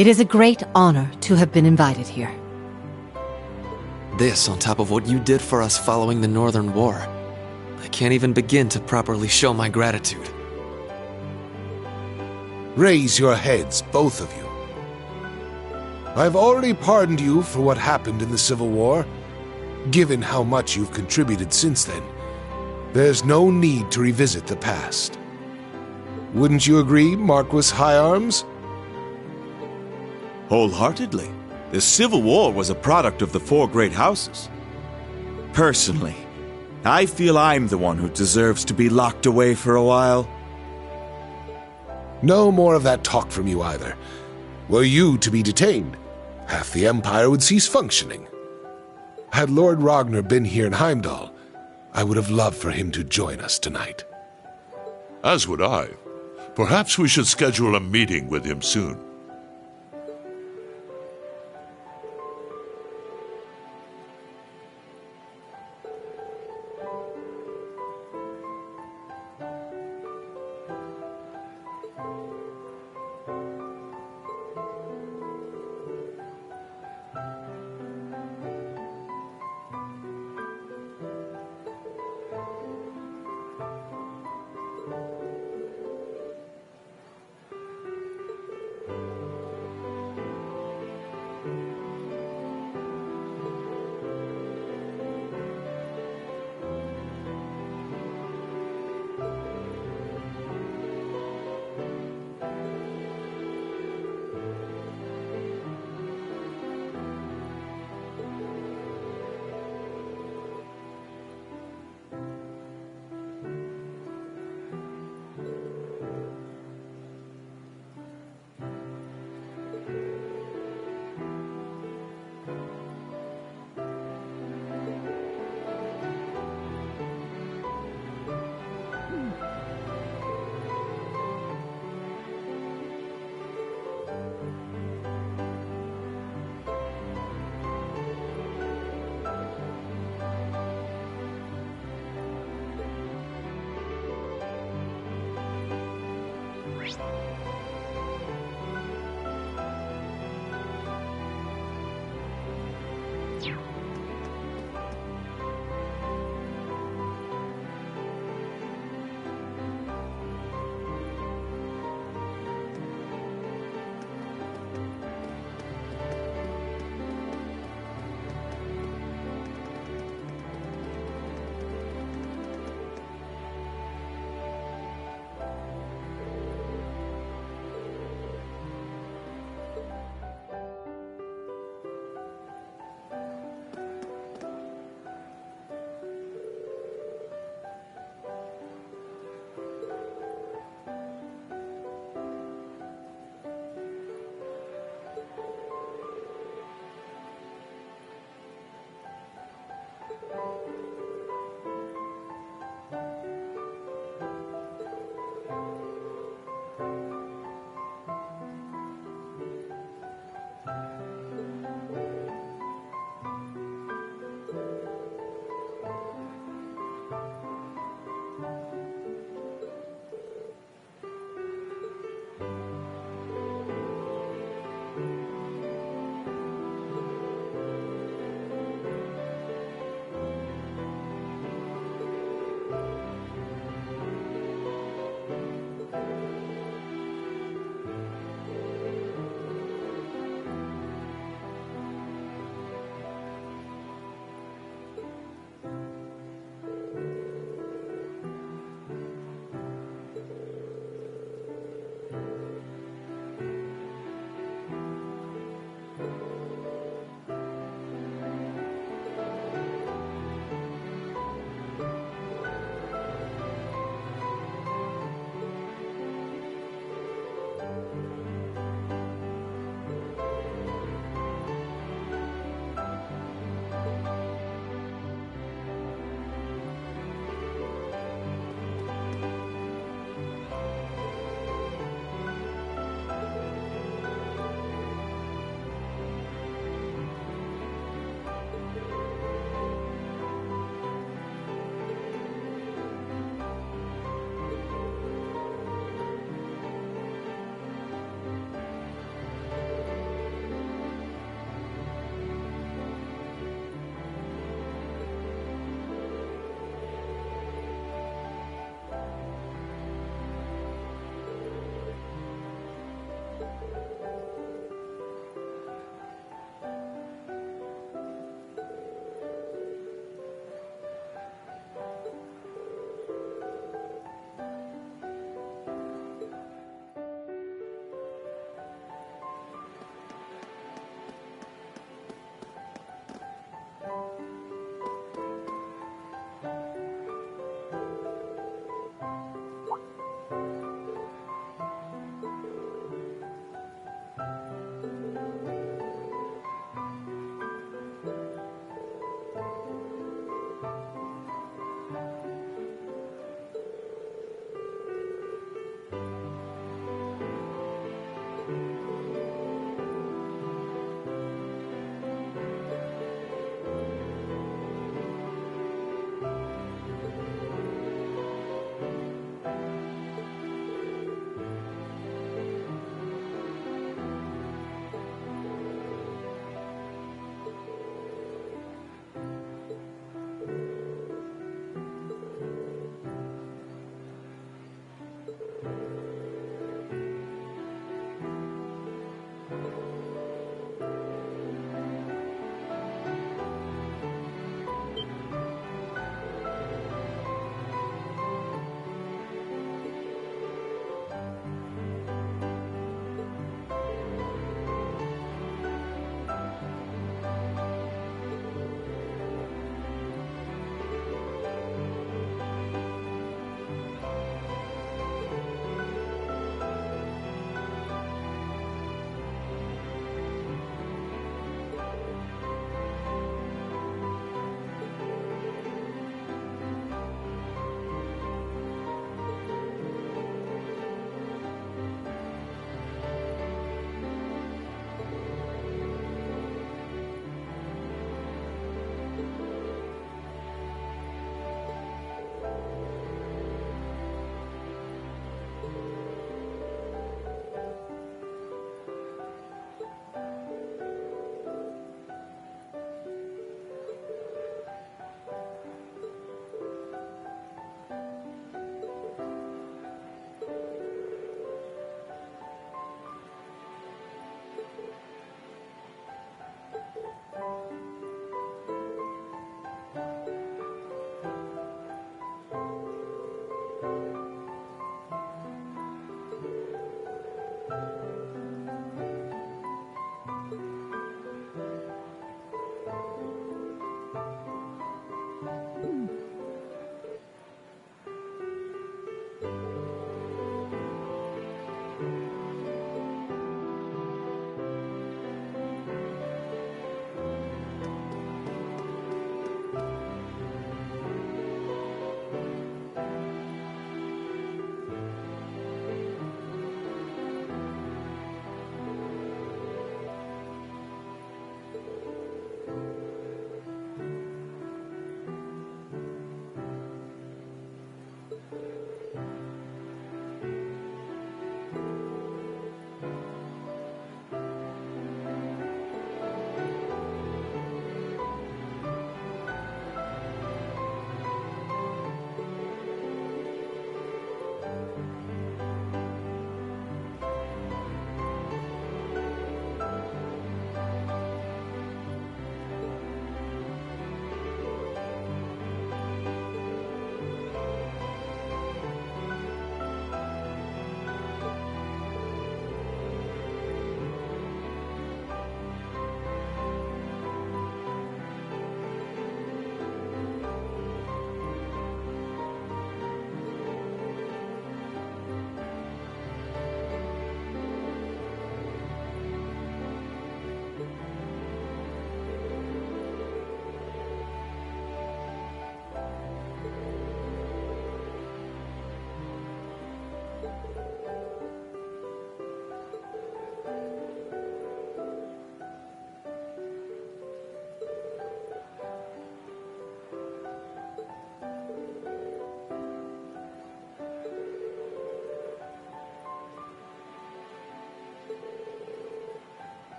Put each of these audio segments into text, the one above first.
It is a great honor to have been invited here. This on top of what you did for us following the Northern War. I can't even begin to properly show my gratitude. Raise your heads, both of you. I've already pardoned you for what happened in the Civil War. Given how much you've contributed since then, there's no need to revisit the past. Wouldn't you agree, Marquis Higharms? Wholeheartedly. The Civil War was a product of the four great houses. Personally, I feel I'm the one who deserves to be locked away for a while. No more of that talk from you either. Were you to be detained, half the Empire would cease functioning. Had Lord Ragnar been here in Heimdall, I would have loved for him to join us tonight. As would I. Perhaps we should schedule a meeting with him soon.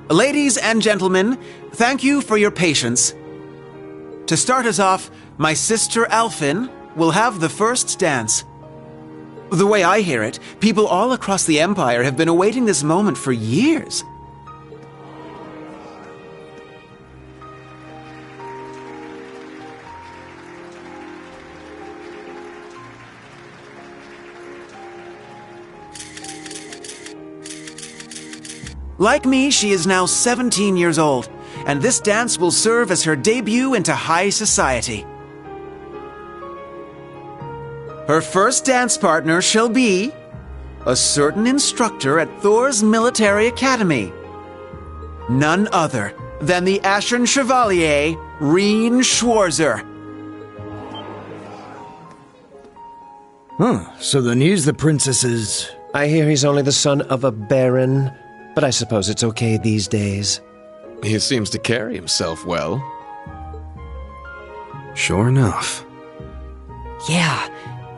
Ladies and gentlemen, thank you for your patience. To start us off, my sister Alfin will have the first dance. The way I hear it, people all across the Empire have been awaiting this moment for years. Like me, she is now 17 years old, and this dance will serve as her debut into high society. Her first dance partner shall be a certain instructor at Thor's military academy. None other than the Ashen Chevalier, Reen Schwarzer. So then he's the princess's... I hear he's only the son of a baron, but I suppose it's okay these days. He seems to carry himself well. Sure enough. Yeah,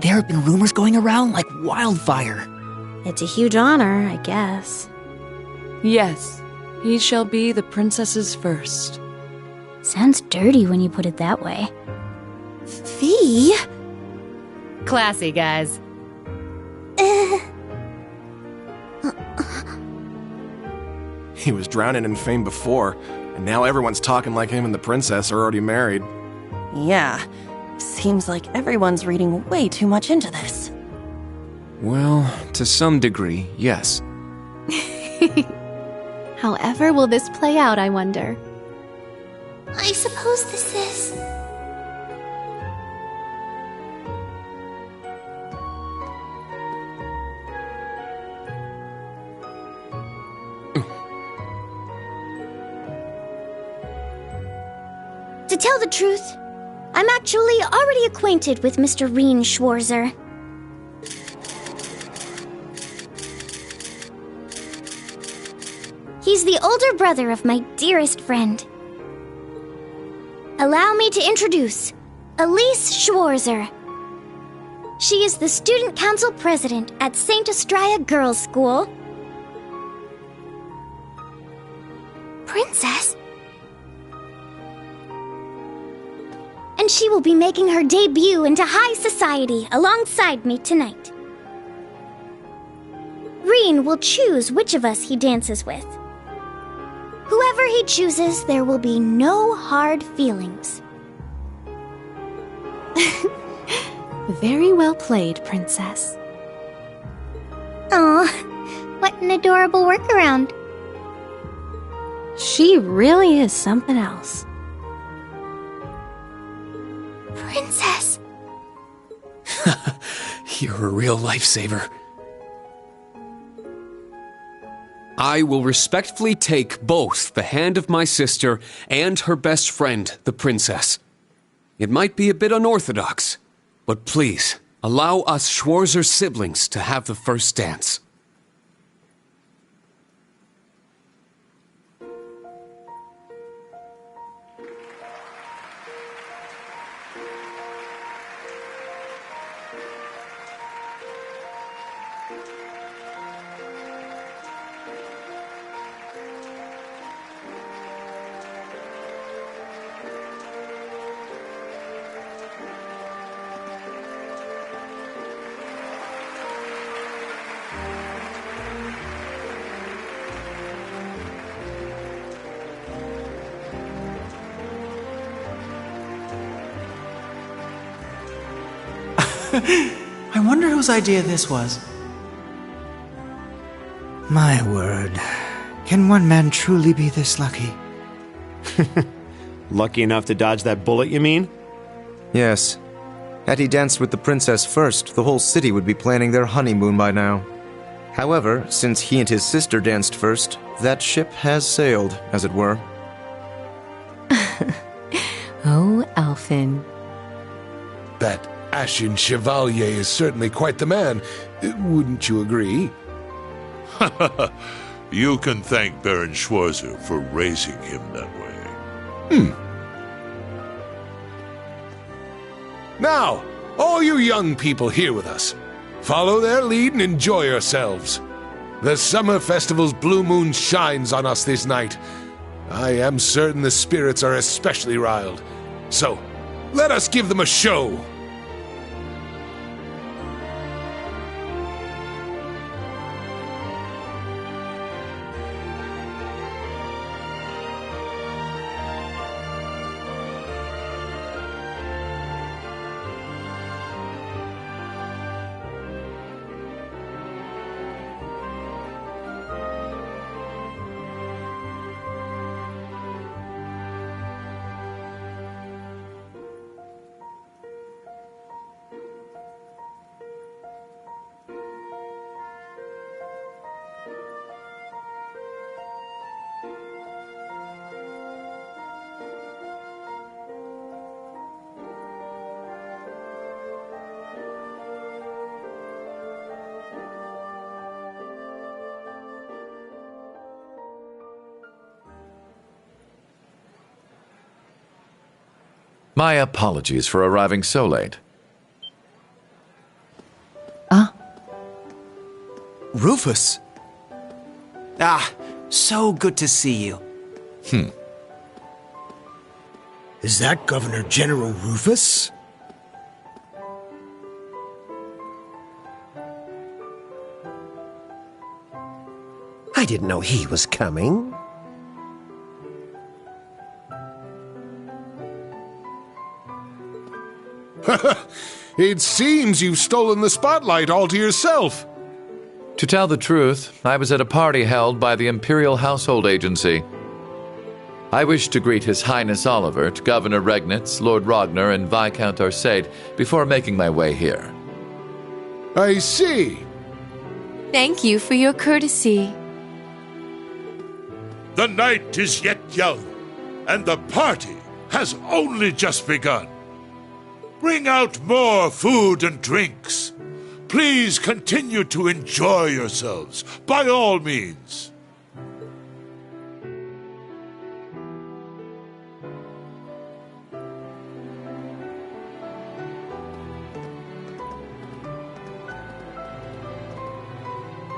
there have been rumors going around like wildfire. It's a huge honor, I guess. Yes, He shall be the princess's first. Sounds dirty when you put it that way. Fee? Classy, guys. He was drowning in fame before, and now everyone's talking like him and the princess are already married. Yeah. Seems like everyone's reading way too much into this. Well, to some degree, yes. However will this play out, I wonder? I suppose this is... To tell the truth, I'm actually already acquainted with Mr. Rien Schwarzer. He's the older brother of my dearest friend. Allow me to introduce Elise Schwarzer. She is the student council president at St. Estrella Girls' School. Princess? And she will be making her debut into high society alongside me tonight. Rien will choose which of us he dances with. Whoever he chooses, there will be no hard feelings. Very well played, Princess. Aw, what an adorable workaround. She really is something else. Princess! You're a real lifesaver. I will respectfully take both the hand of my sister and her best friend, the princess. It might be a bit unorthodox, but please, allow us Schwarzer siblings to have the first dance. I wonder whose idea this was. My word. Can one man truly be this lucky? Lucky enough to dodge that bullet, you mean? Yes. Had he danced with the princess first, the whole city would be planning their honeymoon by now. However, since he and his sister danced first, that ship has sailed, as it were. Oh, Alfin. That Ashen Chevalier is certainly quite the man. Wouldn't you agree? You can thank Baron Schwarzer for raising him that way. Now, all you young people here with us, follow their lead and enjoy yourselves. The summer festival's blue moon shines on us this night. I am certain the spirits are especially riled. So, let us give them a show. My apologies for arriving so late. Rufus! Ah, So good to see you. Is that Governor General Rufus? I didn't know he was coming. It seems you've stolen the spotlight all to yourself. To tell the truth, I was at a party held by the Imperial Household Agency. I wish to greet His Highness Olivert, Governor Regnitz, Lord Ragnar, and Viscount Arcade before making my way here. I see. Thank you for your courtesy. The night is yet young, and the party has only just begun. Bring out more food and drinks. Please continue to enjoy yourselves, by all means.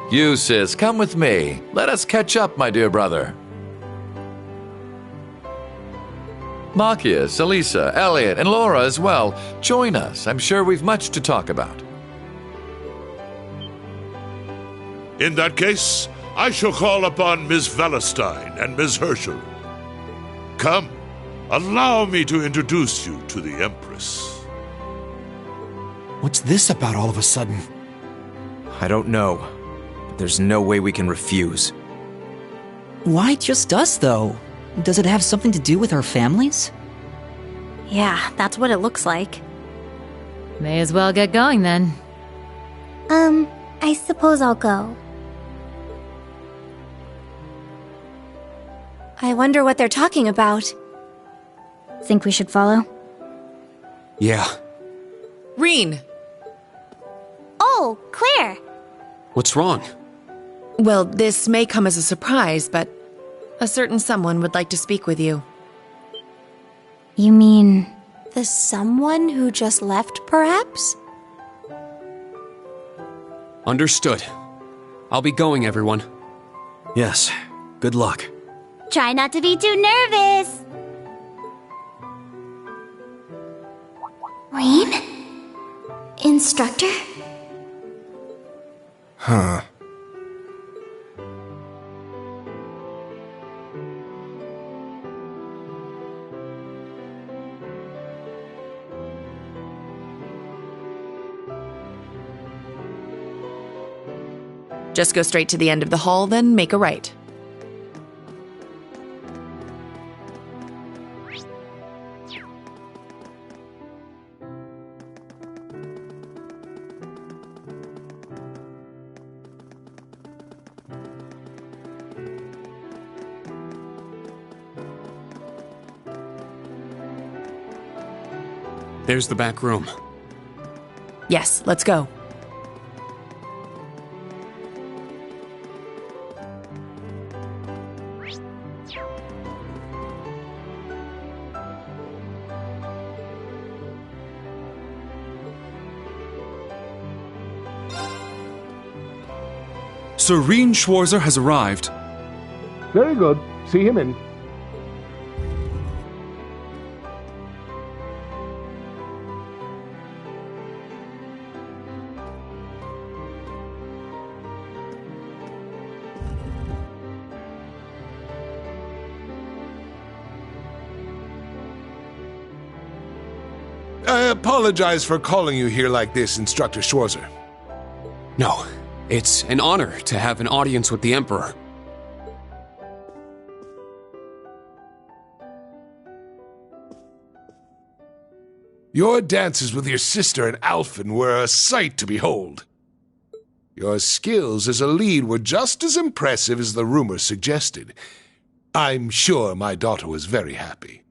You, sis, come with me. Let us catch up, my dear brother. Machias, Elisa, Elliot, and Laura as well. Join us. I'm sure we've much to talk about. In that case, I shall call upon Ms. Valestein and Ms. Herschel. Come, allow me to introduce you to the Empress. What's this about all of a sudden? I don't know. But there's no way we can refuse. Why just us, though? Does it have something to do with our families? Yeah, that's what it looks like. May as well get going then. I suppose I'll go. I wonder what they're talking about. Think we should follow? Yeah. Reen! Oh, Claire! What's wrong? Well, this may come as a surprise, but a certain someone would like to speak with you. You mean the someone who just left, perhaps? Understood. I'll be going, everyone. Yes. Good luck. Try not to be too nervous. Reen? Instructor? Huh. Just go straight to the end of the hall, then make a right. There's the back room. Yes, let's go. Sir Reen Schwarzer has arrived. Very good. See him in. I apologize for calling you here like this, Instructor Schwarzer. No, it's an honor to have an audience with the Emperor. Your dances with your sister and Alphen were a sight to behold. Your skills as a lead were just as impressive as the rumor suggested. I'm sure my daughter was very happy.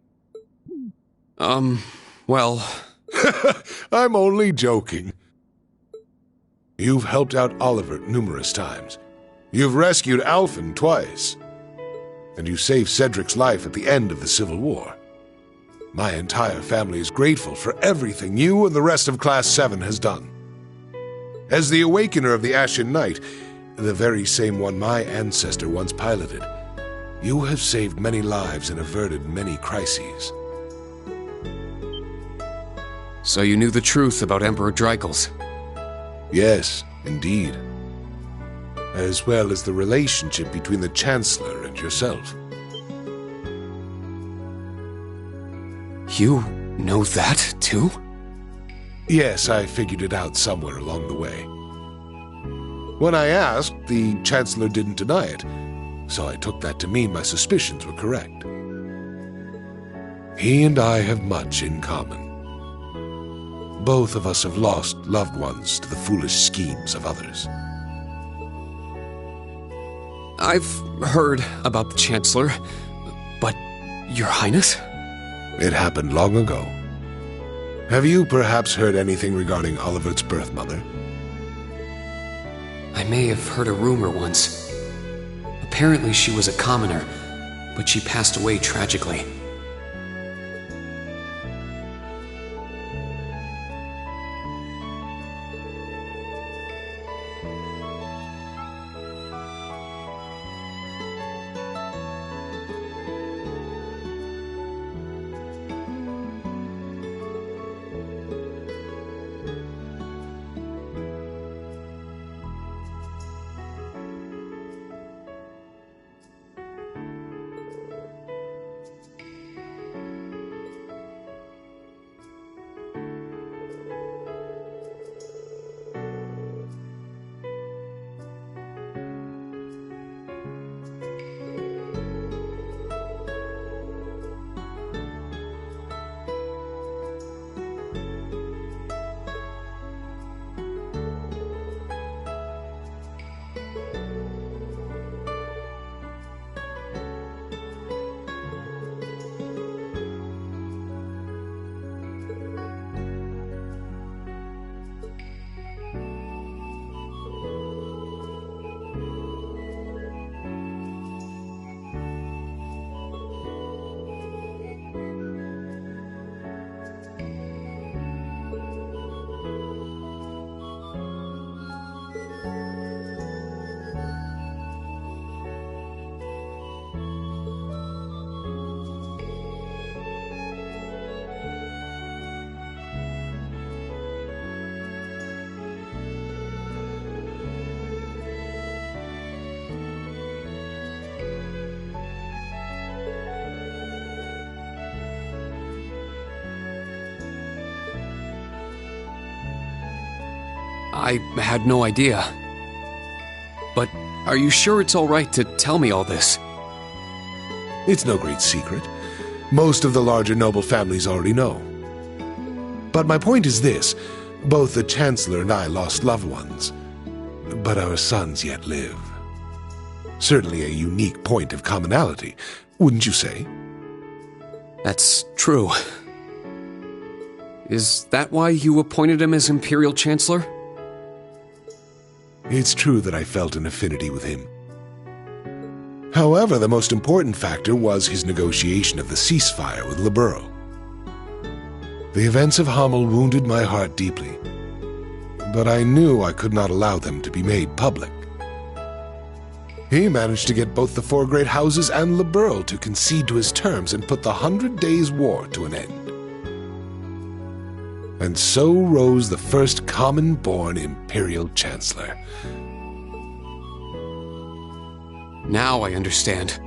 Well... I'm only joking. You've helped out Olivert numerous times. You've rescued Alphen twice. And you saved Cedric's life at the end of the Civil War. My entire family is grateful for everything you and the rest of Class 7 has done. As the Awakener of the Ashen Knight, the very same one my ancestor once piloted. You have saved many lives and averted many crises. So you knew the truth about Emperor Dreikels? Yes, indeed. As well as the relationship between the Chancellor and yourself. You know that, too? Yes, I figured it out somewhere along the way. When I asked, the Chancellor didn't deny it, so I took that to mean my suspicions were correct. He and I have much in common. Both of us have lost loved ones to the foolish schemes of others. I've heard about the Chancellor, but Your Highness? It happened long ago. Have you perhaps heard anything regarding Olivert's birth mother? I may have heard a rumor once. Apparently she was a commoner, but she passed away tragically. I had no idea. But are you sure it's all right to tell me all this? It's no great secret. Most of the larger noble families already know. But my point is this. Both the Chancellor and I lost loved ones. But our sons yet live. Certainly a unique point of commonality, wouldn't you say? That's true. Is that why you appointed him as Imperial Chancellor? It's true that I felt an affinity with him. However, the most important factor was his negotiation of the ceasefire with Liberl. The events of Hamel wounded my heart deeply, but I knew I could not allow them to be made public. He managed to get both the four great houses and Liberl to concede to his terms and put the 100 Days' War to an end. And so rose the first common-born Imperial Chancellor. Now I understand.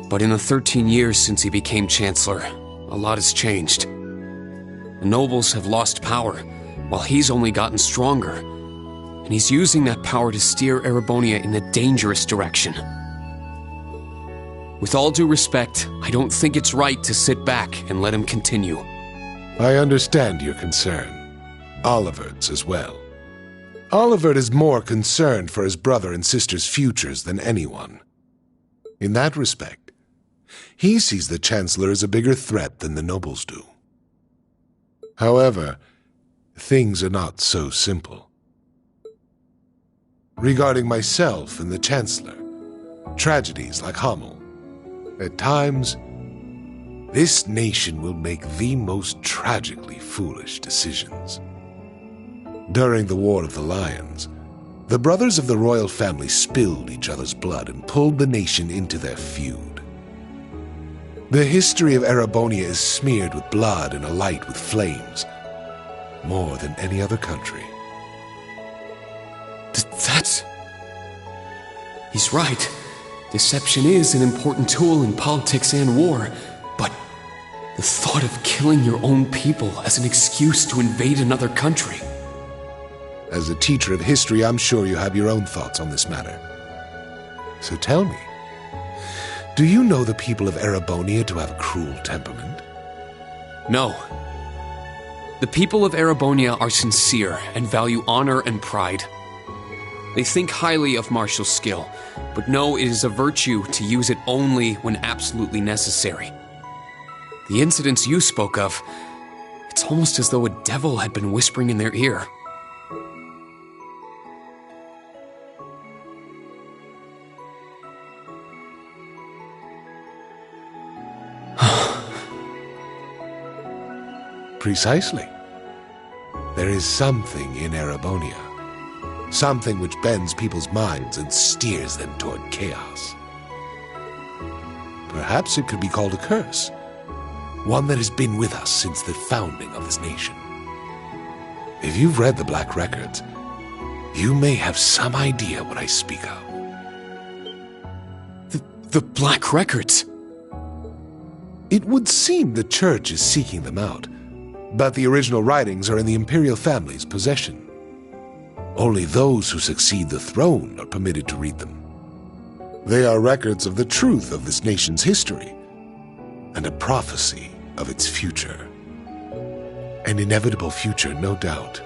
But in the 13 years since he became Chancellor, a lot has changed. The nobles have lost power, while he's only gotten stronger. And he's using that power to steer Erebonia in a dangerous direction. With all due respect, I don't think it's right to sit back and let him continue. I understand your concern. Olivert's as well. Olivert is more concerned for his brother and sister's futures than anyone. In that respect, he sees the Chancellor as a bigger threat than the nobles do. However, things are not so simple. Regarding myself and the Chancellor, tragedies like Hamel, at times, this nation will make the most tragically foolish decisions. During the War of the Lions, The brothers of the royal family spilled each other's blood and pulled the nation into their feud. The history of Erebonia is smeared with blood and alight with flames, more than any other country. He's right. Deception is an important tool in politics and war, but the thought of killing your own people as an excuse to invade another country. As a teacher of history, I'm sure you have your own thoughts on this matter. So tell me, do you know the people of Erebonia to have a cruel temperament? No. The people of Erebonia are sincere and value honor and pride. They think highly of martial skill, but know it is a virtue to use it only when absolutely necessary. The incidents you spoke of, it's almost as though a devil had been whispering in their ear. Precisely. There is something in Erebonia. Something which bends people's minds and steers them toward chaos. Perhaps it could be called a curse. One that has been with us since the founding of this nation. If you've read the Black Records, you may have some idea what I speak of. The Black Records? It would seem the Church is seeking them out, but the original writings are in the Imperial family's possession. Only those who succeed the throne are permitted to read them. They are records of the truth of this nation's history, and a prophecy of its future. An inevitable future, no doubt.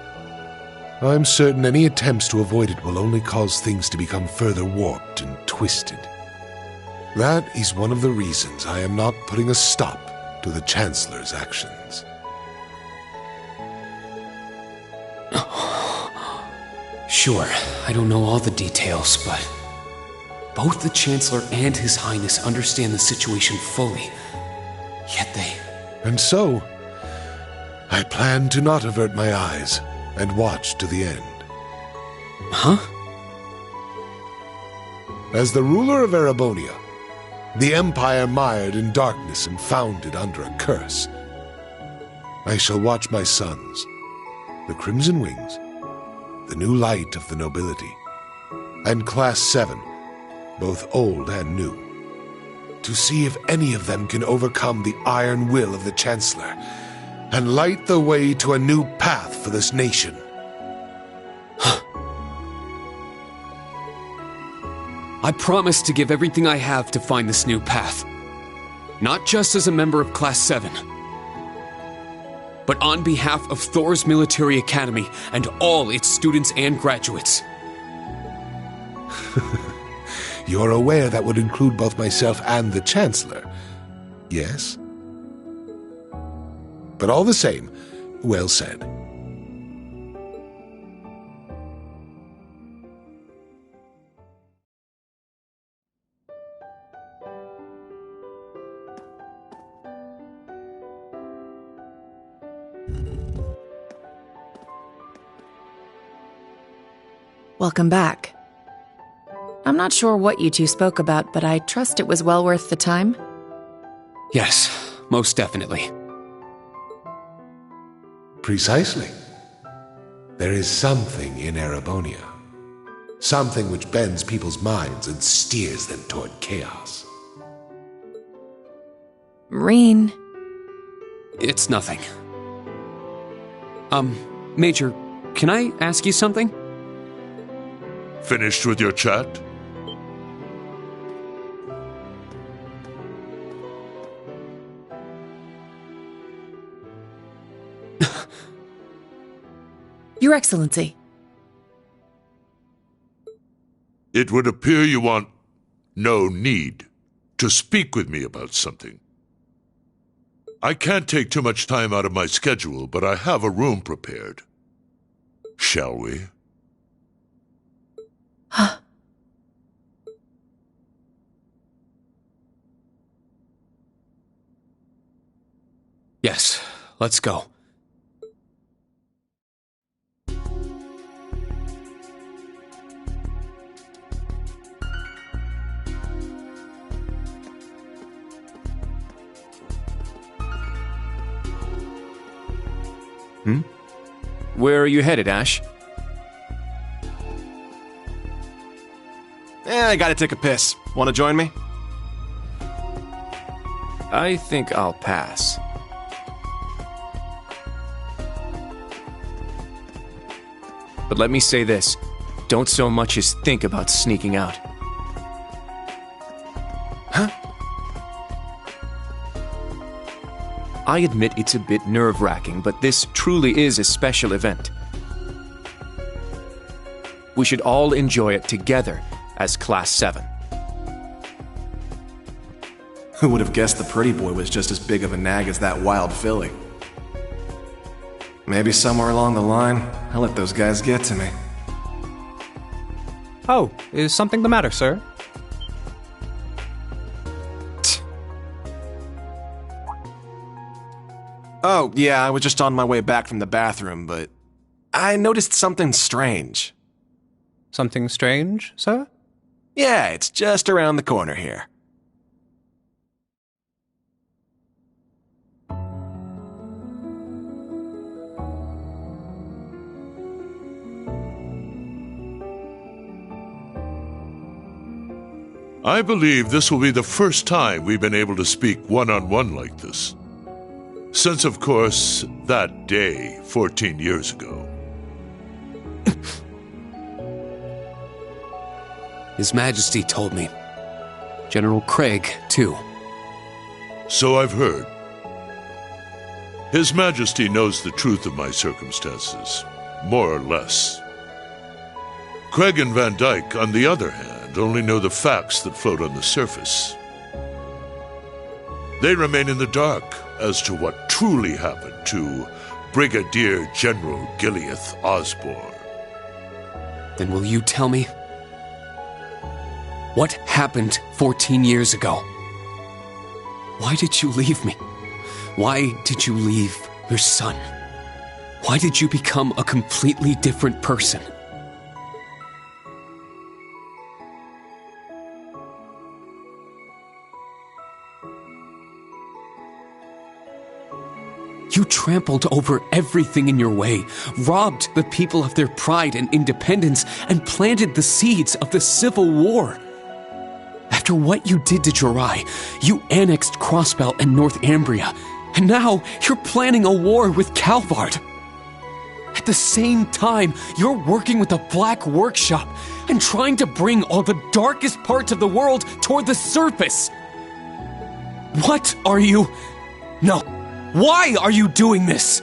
I'm certain any attempts to avoid it will only cause things to become further warped and twisted. That is one of the reasons I am not putting a stop to the Chancellor's actions. Sure, I don't know all the details, but both the Chancellor and His Highness understand the situation fully. Yet they... And so, I plan to not avert my eyes and watch to the end. Huh? As the ruler of Erebonia, the empire mired in darkness and founded under a curse, I shall watch my sons, the Crimson Wings, the new light of the nobility, and Class 7, both old and new, to see if any of them can overcome the iron will of the Chancellor and light the way to a new path for this nation. I promise to give everything I have to find this new path. Not just as a member of Class 7, but on behalf of Thor's Military Academy and all its students and graduates. You're aware that would include both myself and the Chancellor, yes? But all the same, well said. Welcome back. I'm not sure what you two spoke about, but I trust it was well worth the time. Yes, most definitely. Precisely. There is something in Erebonia. Something which bends people's minds and steers them toward chaos. Rean. It's nothing. Major, can I ask you something? Finished with your chat? Your Excellency. It would appear you want no need to speak with me about something. I can't take too much time out of my schedule, but I have a room prepared. Shall we? Huh. Yes, let's go. Where are you headed, Ash? I gotta take a piss. Wanna join me? I think I'll pass. But let me say this. Don't so much as think about sneaking out. Huh? I admit it's a bit nerve-wracking, but this truly is a special event. We should all enjoy it together as Class 7. Who would have guessed the pretty boy was just as big of a nag as that wild filly? Maybe somewhere along the line, I'll let those guys get to me. Oh, is something the matter, sir? Oh, yeah, I was just on my way back from the bathroom, but I noticed something strange. Something strange, sir? Yeah, it's just around the corner here. I believe this will be the first time we've been able to speak one-on-one like this. Since, of course, that day 14 years ago. His Majesty told me. General Craig, too. So I've heard. His Majesty knows the truth of my circumstances, more or less. Craig and Van Dyke, on the other hand, only know the facts that float on the surface. They remain in the dark as to what truly happened to Brigadier General Gileath Osborne. Then will you tell me? What happened 14 years ago? Why did you leave me? Why did you leave your son? Why did you become a completely different person? You trampled over everything in your way, robbed the people of their pride and independence, and planted the seeds of the Civil War. After what you did to Jirai, you annexed Crossbelt and North Ambria, and now you're planning a war with Calvard. At the same time, you're working with the Black Workshop and trying to bring all the darkest parts of the world toward the surface. What are you... No. Why are you doing this?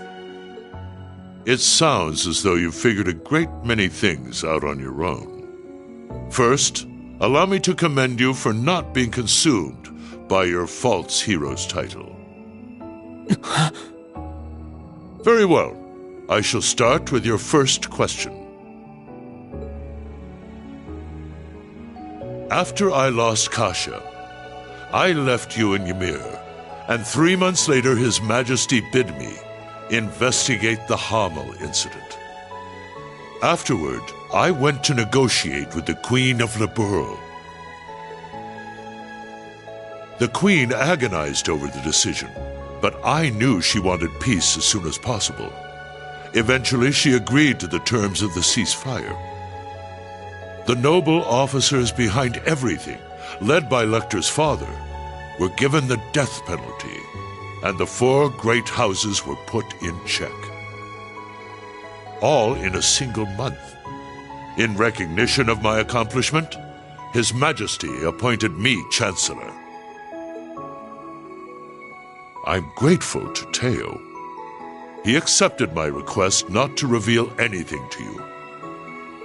It sounds as though you've figured a great many things out on your own. First, allow me to commend you for not being consumed by your false hero's title. Very well. I shall start with your first question. After I lost Kasha, I left you in Ymir. And 3 months later, His Majesty bid me investigate the Hamel incident. Afterward, I went to negotiate with the Queen of Liberl. The Queen agonized over the decision, but I knew she wanted peace as soon as possible. Eventually, she agreed to the terms of the ceasefire. The noble officers behind everything, led by Lecter's father, were given the death penalty, and the 4 great houses were put in check. All in a single month. In recognition of my accomplishment, His Majesty appointed me Chancellor. I'm grateful to Teo. He accepted my request not to reveal anything to you.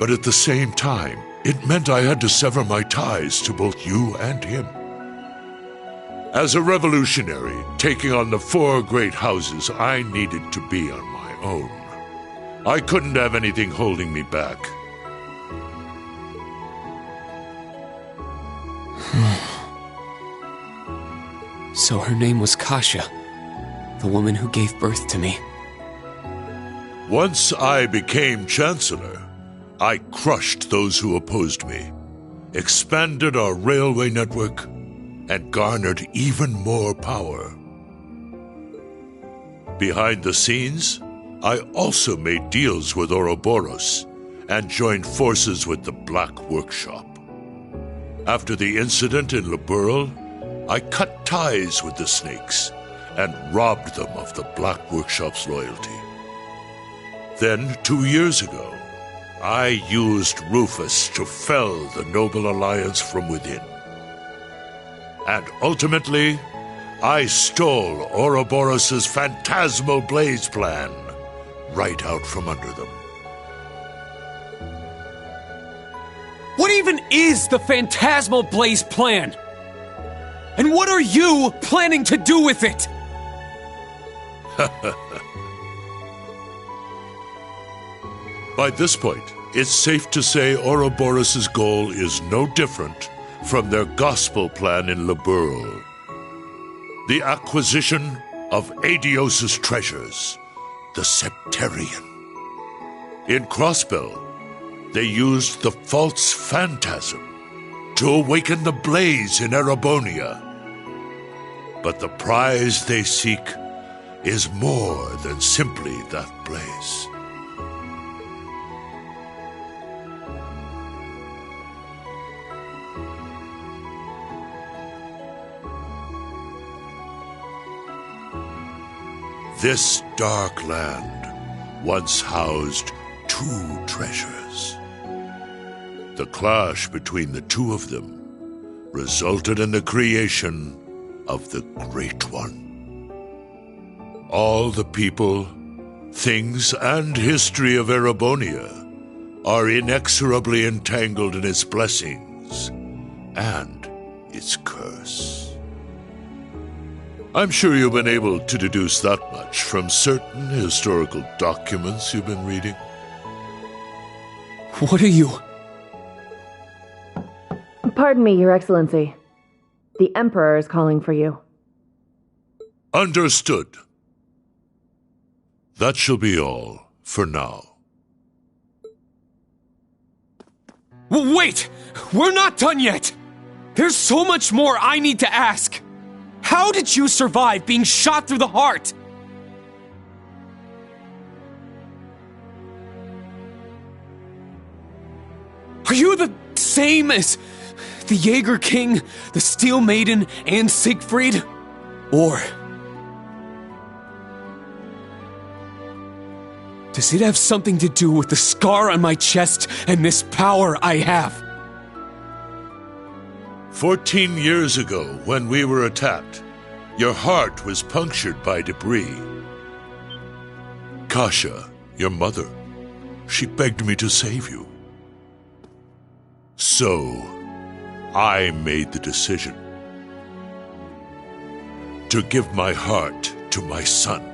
But at the same time, it meant I had to sever my ties to both you and him. As a revolutionary, taking on the 4 great houses, I needed to be on my own. I couldn't have anything holding me back. So her name was Kasha, the woman who gave birth to me. Once I became Chancellor, I crushed those who opposed me, expanded our railway network, and garnered even more power. Behind the scenes, I also made deals with Ouroboros and joined forces with the Black Workshop. After the incident in Liberl, I cut ties with the Snakes and robbed them of the Black Workshop's loyalty. Then, 2 years ago, I used Rufus to fell the Noble Alliance from within. And ultimately, I stole Ouroboros' phantasmal blaze plan right out from under them. What even is the Phantasmal Blaze plan? And what are you planning to do with it? By this point, it's safe to say Ouroboros' goal is no different from their gospel plan in Liberl. The acquisition of Adios' treasures, the Septarian. In Crossbell, they used the false phantasm to awaken the blaze in Erebonia. But the prize they seek is more than simply that blaze. This dark land once housed 2 treasures. The clash between the 2 of them resulted in the creation of the Great One. All the people, things, and history of Erebonia are inexorably entangled in its blessings and its curse. I'm sure you've been able to deduce that much from certain historical documents you've been reading. What are you? Pardon me, Your Excellency. The Emperor is calling for you. Understood. That shall be all for now. Wait! We're not done yet! There's so much more I need to ask! How did you survive being shot through the heart? Are you the same as the Jaeger King, the Steel Maiden, and Siegfried? Or does it have something to do with the scar on my chest and this power I have? 14 years ago, when we were attacked, your heart was punctured by debris. Kasha, your mother, she begged me to save you. So, I made the decision to give my heart to my son.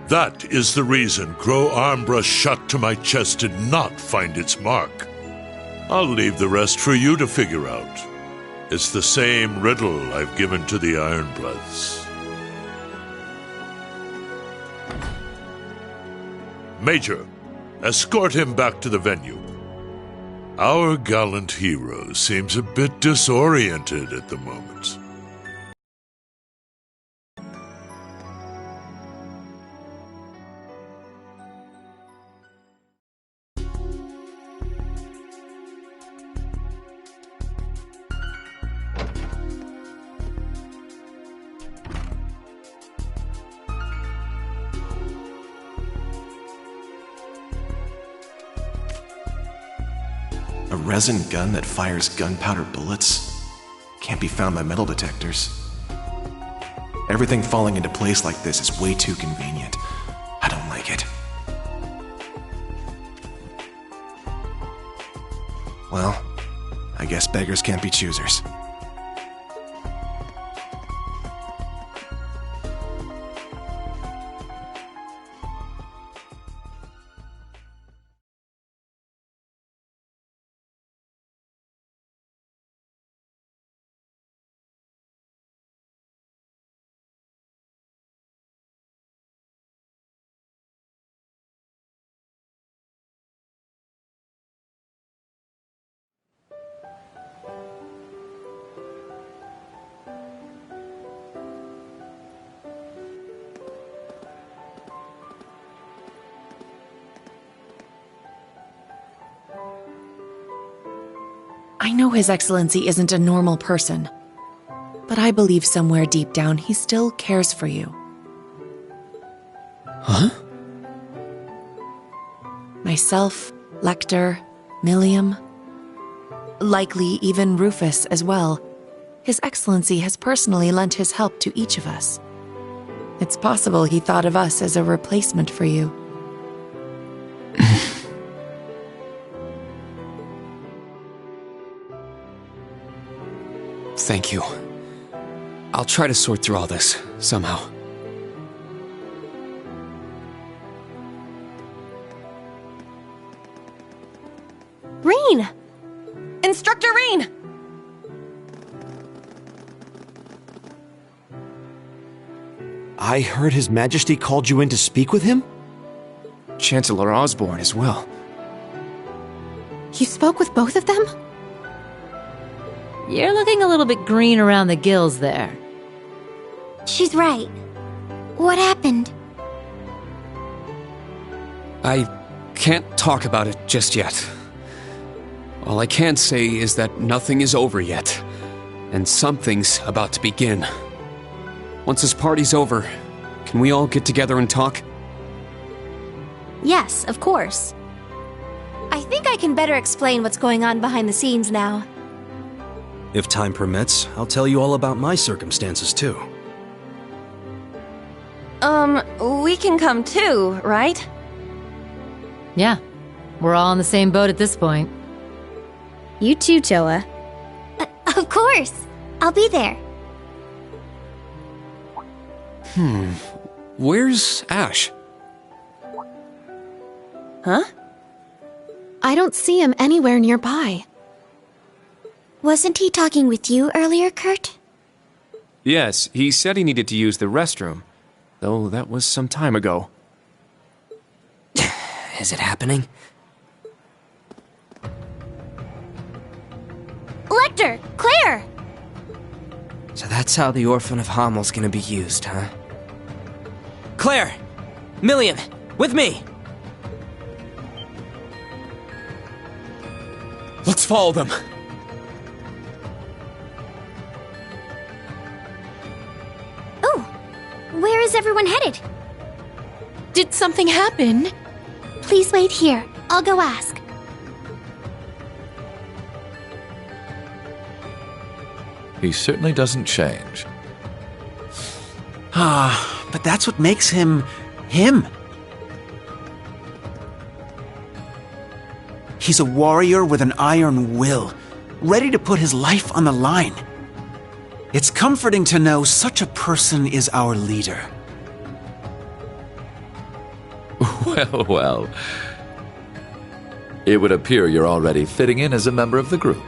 That is the reason Gro Armbrush shot to my chest did not find its mark. I'll leave the rest for you to figure out. It's the same riddle I've given to the Ironbloods. Major, escort him back to the venue. Our gallant hero seems a bit disoriented at the moment. A resin gun that fires gunpowder bullets? Can't be found by metal detectors. Everything falling into place like this is way too convenient. I don't like it. Well, I guess beggars can't be choosers. I know His Excellency isn't a normal person, but I believe somewhere deep down he still cares for you. Huh? Myself, Lecter, Millium, likely even Rufus as well. His Excellency has personally lent his help to each of us. It's possible he thought of us as a replacement for you. Thank you. I'll try to sort through all this, somehow. Rain! Instructor Rain! I heard His Majesty called you in to speak with him? Chancellor Osborne as well. You spoke with both of them? You're looking a little bit green around the gills there. She's right. What happened? I can't talk about it just yet. All I can say is that nothing is over yet, and something's about to begin. Once this party's over, can we all get together and talk? Yes, of course. I think I can better explain what's going on behind the scenes now. If time permits, I'll tell you all about my circumstances too. We can come too, right? Yeah, we're all in the same boat at this point. You too, Joa. Of course. I'll be there. Where's Ash? Huh? I don't see him anywhere nearby. Wasn't he talking with you earlier, Kurt? Yes, he said he needed to use the restroom, though that was some time ago. Is it happening? Lecter! Claire! So that's how the Orphan of Hammel's gonna be used, huh? Claire! Millium! With me! Let's follow them. Oh! Where is everyone headed? Did something happen? Please wait here. I'll go ask. He certainly doesn't change. But that's what makes him... him. He's a warrior with an iron will, ready to put his life on the line. It's comforting to know such a person is our leader. Well, well. It would appear you're already fitting in as a member of the group.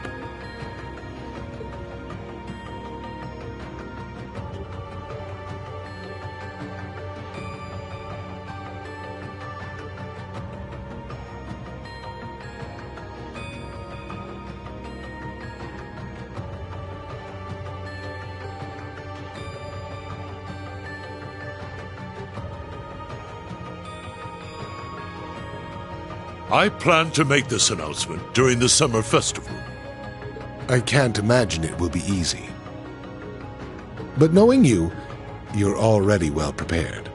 I plan to make this announcement during the summer festival. I can't imagine it will be easy. But knowing you, you're already well prepared.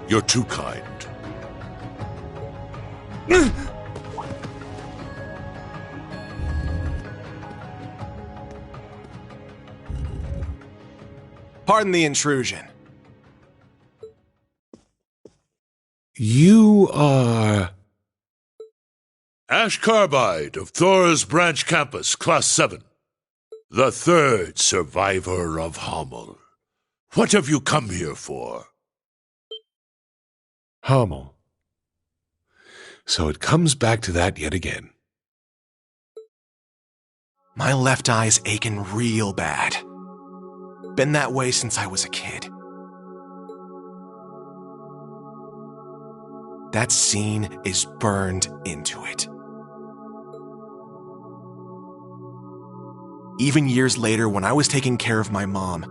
You're too kind. Pardon the intrusion. You are... Ash Carbide of Thor's Branch Campus, Class 7. The third survivor of Hammel. What have you come here for? Hammel. So it comes back to that yet again. My left eye's aching real bad. Been that way since I was a kid. That scene is burned into it. Even years later, when I was taking care of my mom,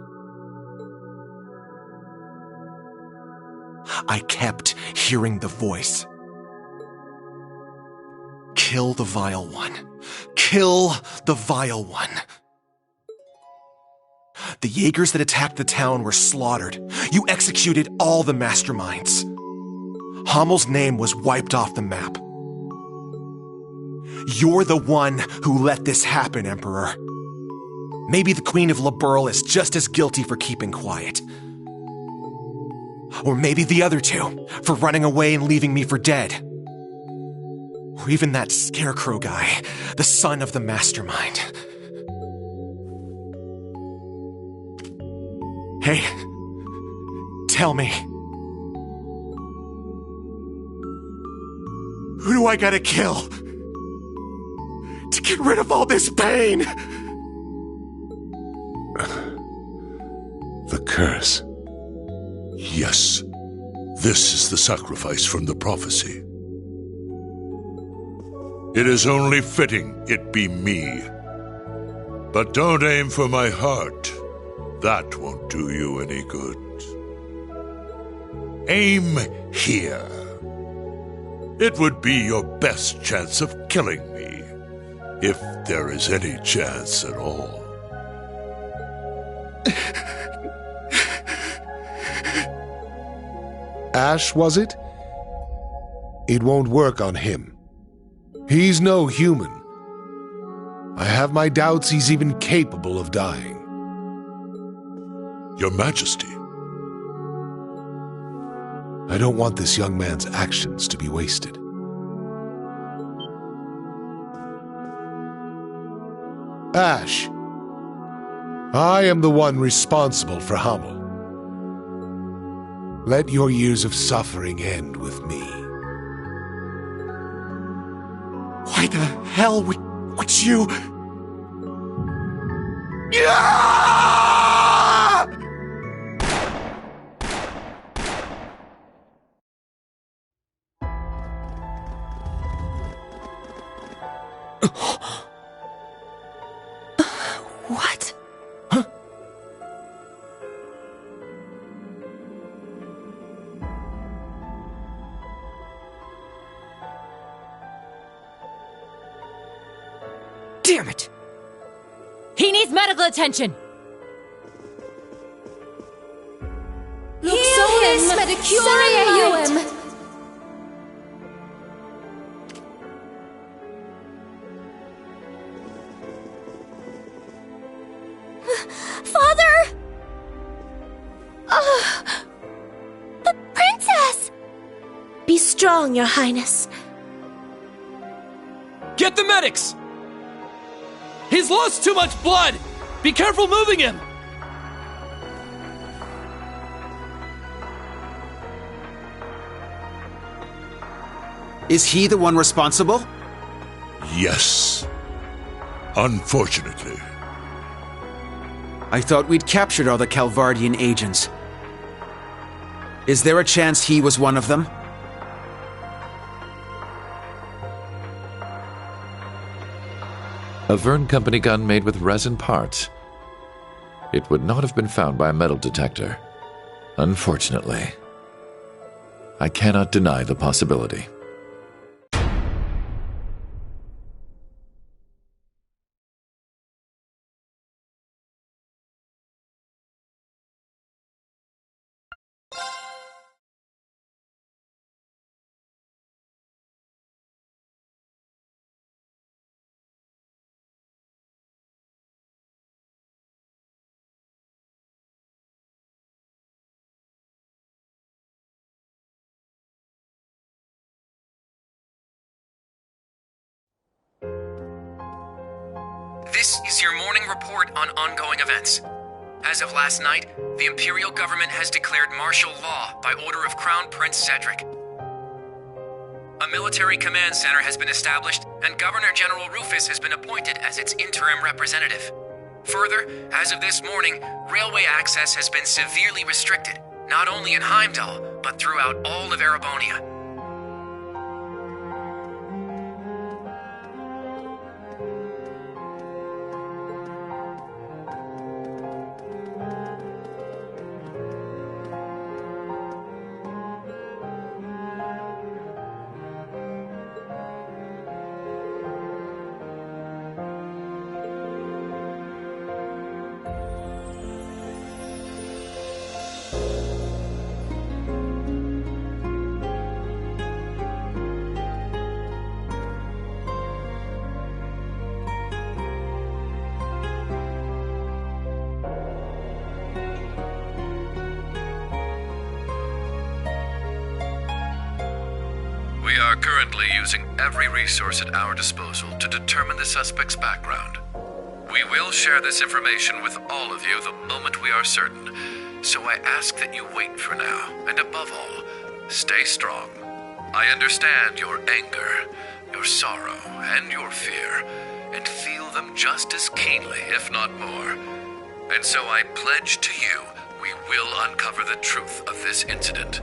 I kept hearing the voice. Kill the Vile One. Kill the Vile One. The Jaegers that attacked the town were slaughtered. You executed all the masterminds. Hammel's name was wiped off the map. You're the one who let this happen, Emperor. Maybe the Queen of Liberl is just as guilty for keeping quiet. Or maybe the other two, for running away and leaving me for dead. Or even that Scarecrow guy, the son of the mastermind. Hey, tell me. Who do I gotta kill to get rid of all this pain? The curse. Yes, this is the sacrifice from the prophecy. It is only fitting it be me. But don't aim for my heart. That won't do you any good. Aim here. It would be your best chance of killing me, if there is any chance at all. Ash, was it? It won't work on him. He's no human. I have my doubts he's even capable of dying. Your Majesty. I don't want this young man's actions to be wasted. Ash, I am the one responsible for Hammel. Let your years of suffering end with me. Why the hell would you... Yeah! What? Huh? Damn it! He needs medical attention! Father! The princess! Be strong, Your Highness. Get the medics! He's lost too much blood! Be careful moving him! Is he the one responsible? Yes. Unfortunately. I thought we'd captured all the Calvardian agents. Is there a chance he was one of them? A Vern Company gun made with resin parts. It would not have been found by a metal detector. Unfortunately. I cannot deny the possibility. This is your morning report on ongoing events. As of last night, the Imperial government has declared martial law by order of Crown Prince Cedric. A military command center has been established, and Governor General Rufus has been appointed as its interim representative. Further, as of this morning, railway access has been severely restricted, not only in Heimdall, but throughout all of Erebonia. currently using every resource at our disposal to determine the suspect's background. We will share this information with all of you the moment we are certain, so I ask that you wait for now, and above all, stay strong. I understand your anger, your sorrow, and your fear, and feel them just as keenly, if not more. And so I pledge to you, we will uncover the truth of this incident.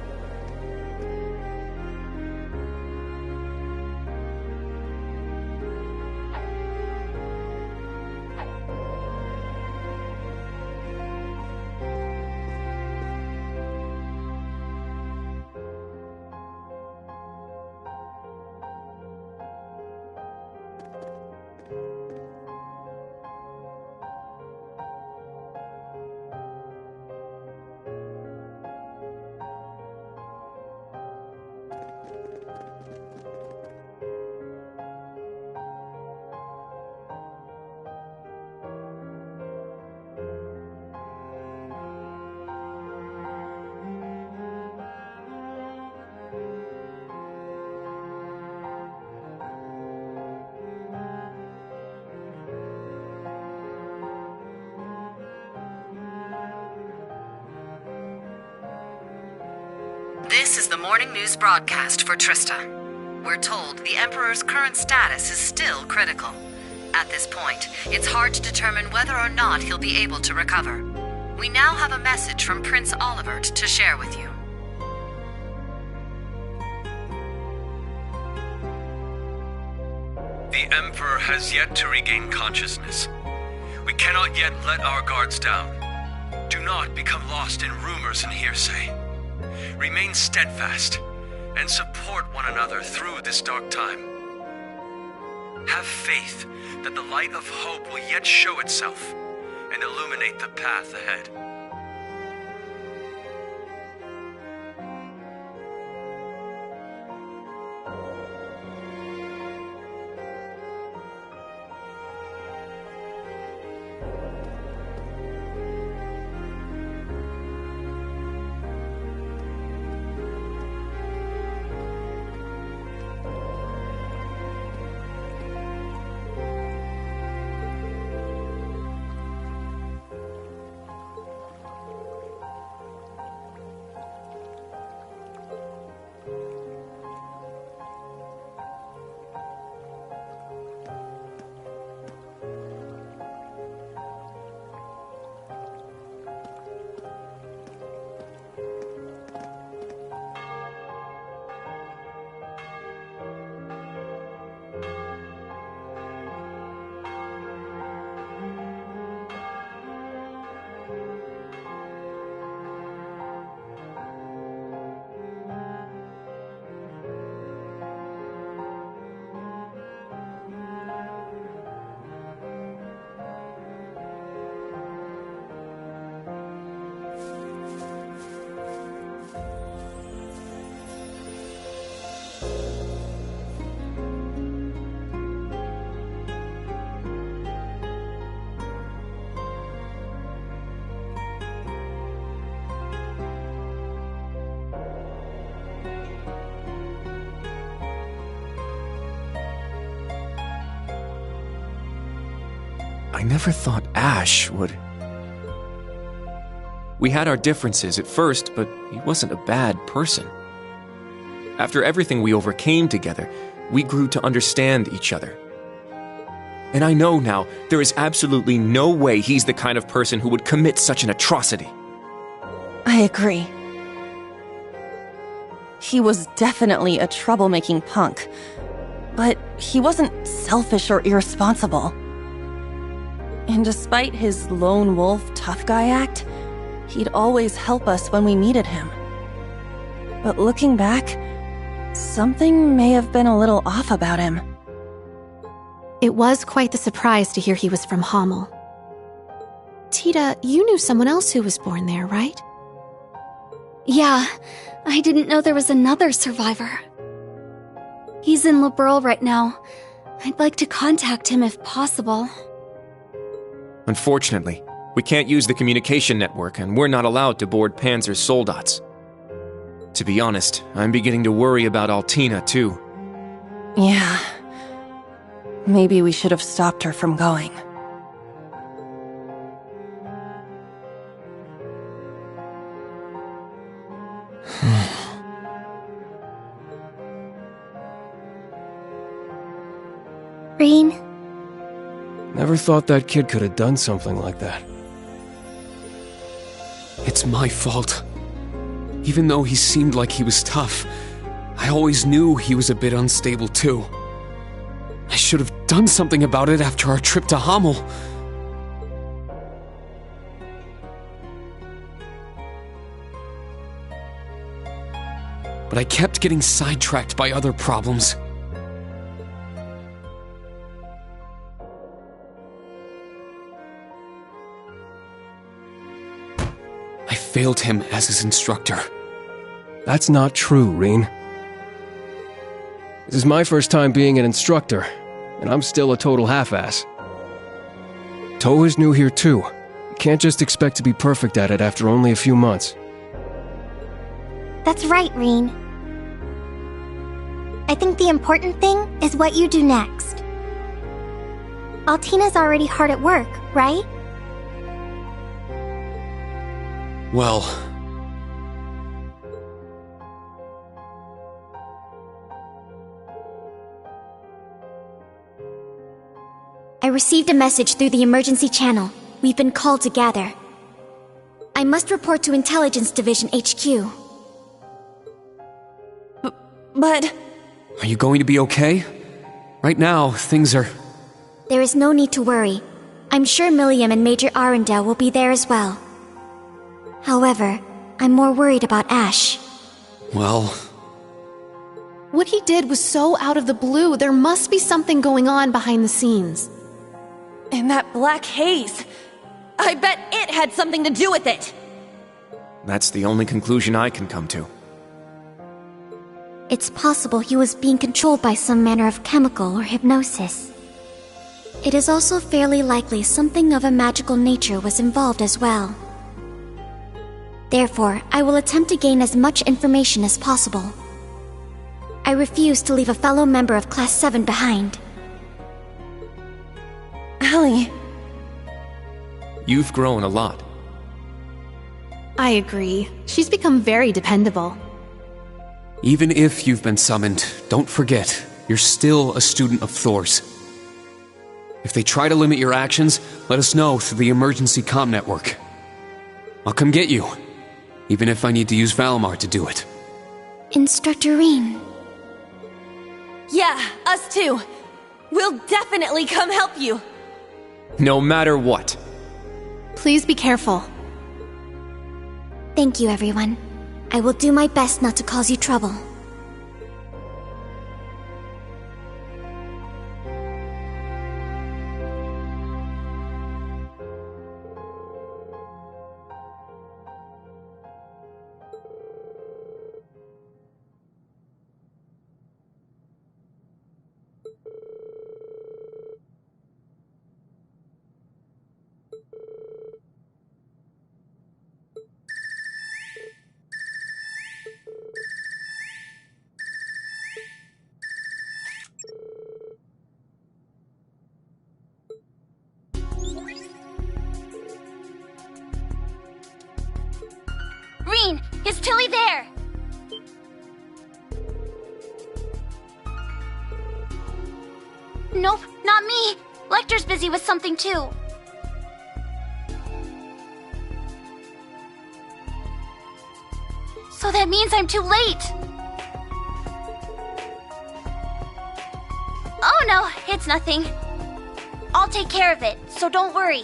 This is the morning news broadcast for Trista. We're told the Emperor's current status is still critical. At this point, it's hard to determine whether or not he'll be able to recover. We now have a message from Prince Olivert to share with you. The Emperor has yet to regain consciousness. We cannot yet let our guards down. Do not become lost in rumors and hearsay. Remain steadfast and support one another through this dark time. Have faith that the light of hope will yet show itself and illuminate the path ahead. I never thought Ash would... We had our differences at first, but he wasn't a bad person. After everything we overcame together, we grew to understand each other. And I know now there is absolutely no way he's the kind of person who would commit such an atrocity. I agree. He was definitely a troublemaking punk, but he wasn't selfish or irresponsible. And despite his lone wolf tough guy act, he'd always help us when we needed him. But looking back, something may have been a little off about him. It was quite the surprise to hear he was from Hamel. Tita, you knew someone else who was born there, right? Yeah, I didn't know there was another survivor. He's in Liberl right now. I'd like to contact him if possible. Unfortunately, we can't use the communication network, and we're not allowed to board Panzer's soldats. To be honest, I'm beginning to worry about Altina, too. Yeah. Maybe we should have stopped her from going. Rean? Never thought that kid could have done something like that. It's my fault. Even though he seemed like he was tough, I always knew he was a bit unstable too. I should have done something about it after our trip to Hamel. But I kept getting sidetracked by other problems. I failed him as his instructor. That's not true, Rean. This is my first time being an instructor, and I'm still a total half-ass. Toa is new here too. You can't just expect to be perfect at it after only a few months. That's right, Rean. I think the important thing is what you do next. Altina's already hard at work, right? Well... I received a message through the emergency channel. We've been called to gather. I must report to Intelligence Division HQ. But... Are you going to be okay? Right now, things are... There is no need to worry. I'm sure Milliam and Major Arundel will be there as well. However, I'm more worried about Ash. Well... What he did was so out of the blue. There must be something going on behind the scenes. And that black haze. I bet it had something to do with it. That's the only conclusion I can come to. It's possible he was being controlled by some manner of chemical or hypnosis. It is also fairly likely something of a magical nature was involved as well. Therefore, I will attempt to gain as much information as possible. I refuse to leave a fellow member of Class 7 behind. Allie... You've grown a lot. I agree. She's become very dependable. Even if you've been summoned, don't forget, you're still a student of Thor's. If they try to limit your actions, let us know through the emergency comm network. I'll come get you, even if I need to use Valimar to do it. Instructor Rean. Yeah, us too. We'll definitely come help you. No matter what. Please be careful. Thank you, everyone. I will do my best not to cause you trouble. Rean, is Tilly there? Nope, not me. Lecter's busy with something too. So that means I'm too late. Oh no, it's nothing. I'll take care of it, so don't worry.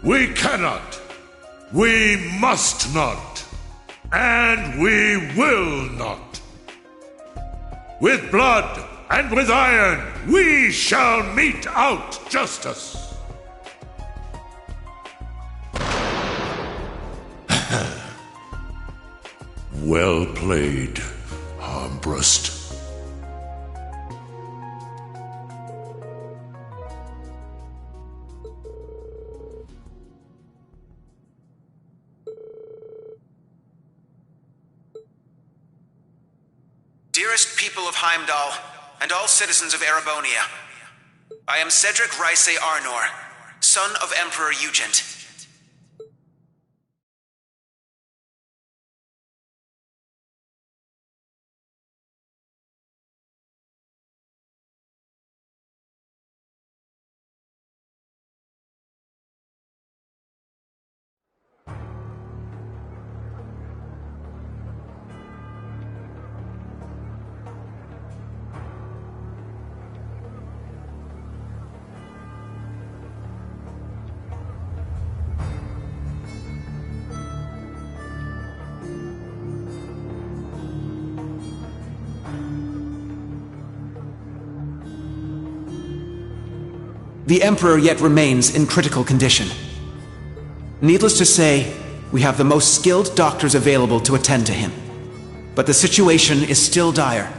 We cannot. We must not. And we will not. With blood and with iron, we shall mete out justice. Well played, Armbrust. Dearest people of Heimdall, and all citizens of Erebonia, I am Cedric Ryce Arnor, son of Emperor Eugent. The Emperor yet remains in critical condition. Needless to say, we have the most skilled doctors available to attend to him. But the situation is still dire.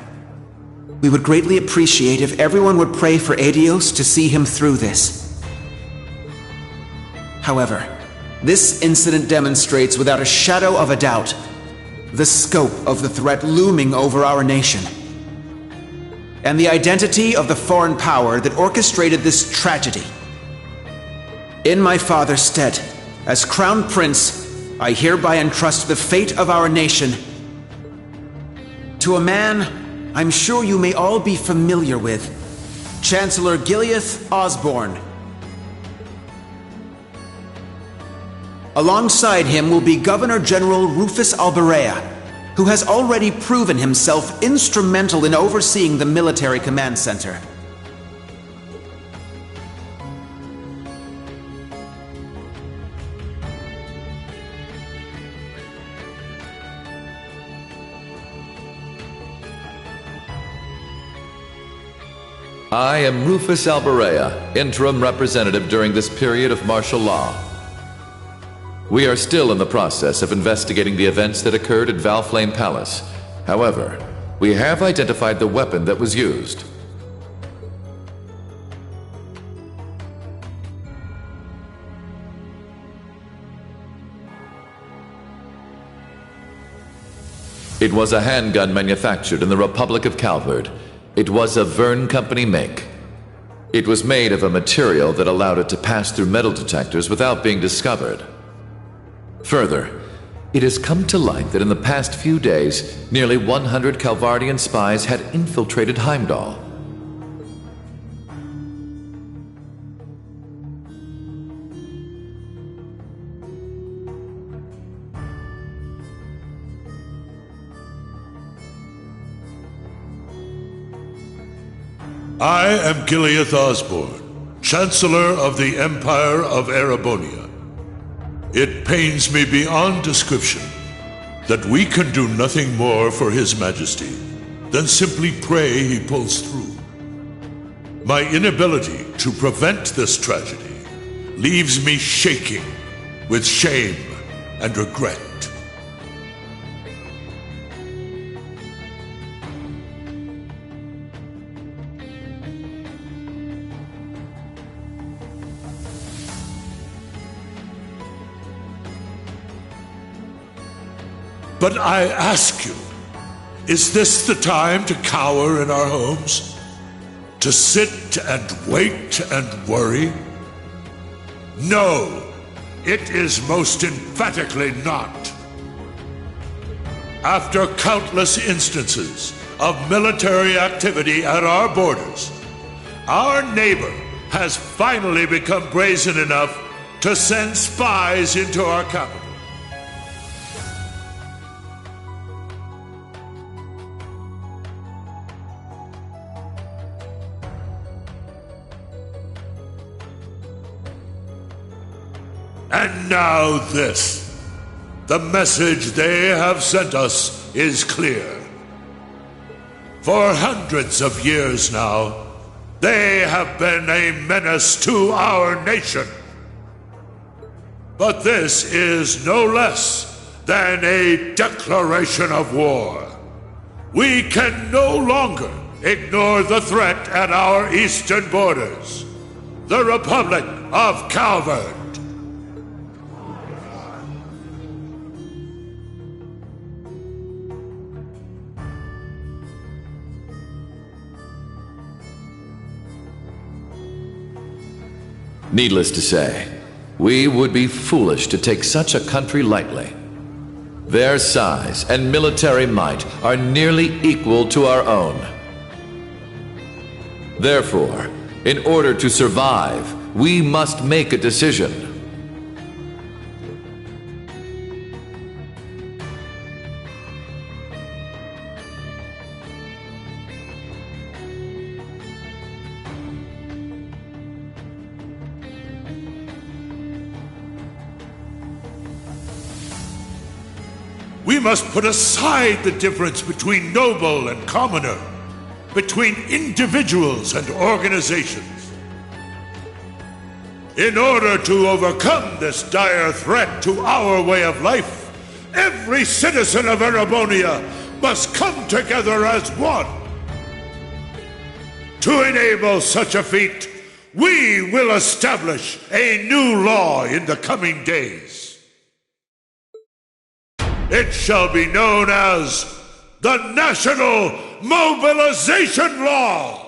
We would greatly appreciate if everyone would pray for Aidios to see him through this. However, this incident demonstrates without a shadow of a doubt the scope of the threat looming over our nation, and the identity of the foreign power that orchestrated this tragedy. In my father's stead, as Crown Prince, I hereby entrust the fate of our nation to a man I'm sure you may all be familiar with, Chancellor Gileath Osborne. Alongside him will be Governor General Rufus Alberea, who has already proven himself instrumental in overseeing the military command center. I am Rufus Alberea, interim representative during this period of martial law. We are still in the process of investigating the events that occurred at Valflame Palace. However, we have identified the weapon that was used. It was a handgun manufactured in the Republic of Calvard. It was a Verne Company make. It was made of a material that allowed it to pass through metal detectors without being discovered. Further, it has come to light that in the past few days, nearly 100 Calvardian spies had infiltrated Heimdall. I am Gileath Osborne, Chancellor of the Empire of Erebonia. It pains me beyond description that we can do nothing more for His Majesty than simply pray he pulls through. My inability to prevent this tragedy leaves me shaking with shame and regret. But I ask you, is this the time to cower in our homes? To sit and wait and worry? No, it is most emphatically not. After countless instances of military activity at our borders, our neighbor has finally become brazen enough to send spies into our capital. And now this. The message they have sent us is clear. For hundreds of years now, they have been a menace to our nation. But this is no less than a declaration of war. We can no longer ignore the threat at our eastern borders. The Republic of Calvard. Needless to say, we would be foolish to take such a country lightly. Their size and military might are nearly equal to our own. Therefore, in order to survive, we must make a decision. We must put aside the difference between noble and commoner, between individuals and organizations. In order to overcome this dire threat to our way of life, every citizen of Erebonia must come together as one. To enable such a feat, we will establish a new law in the coming days. It shall be known as the National Mobilization Law!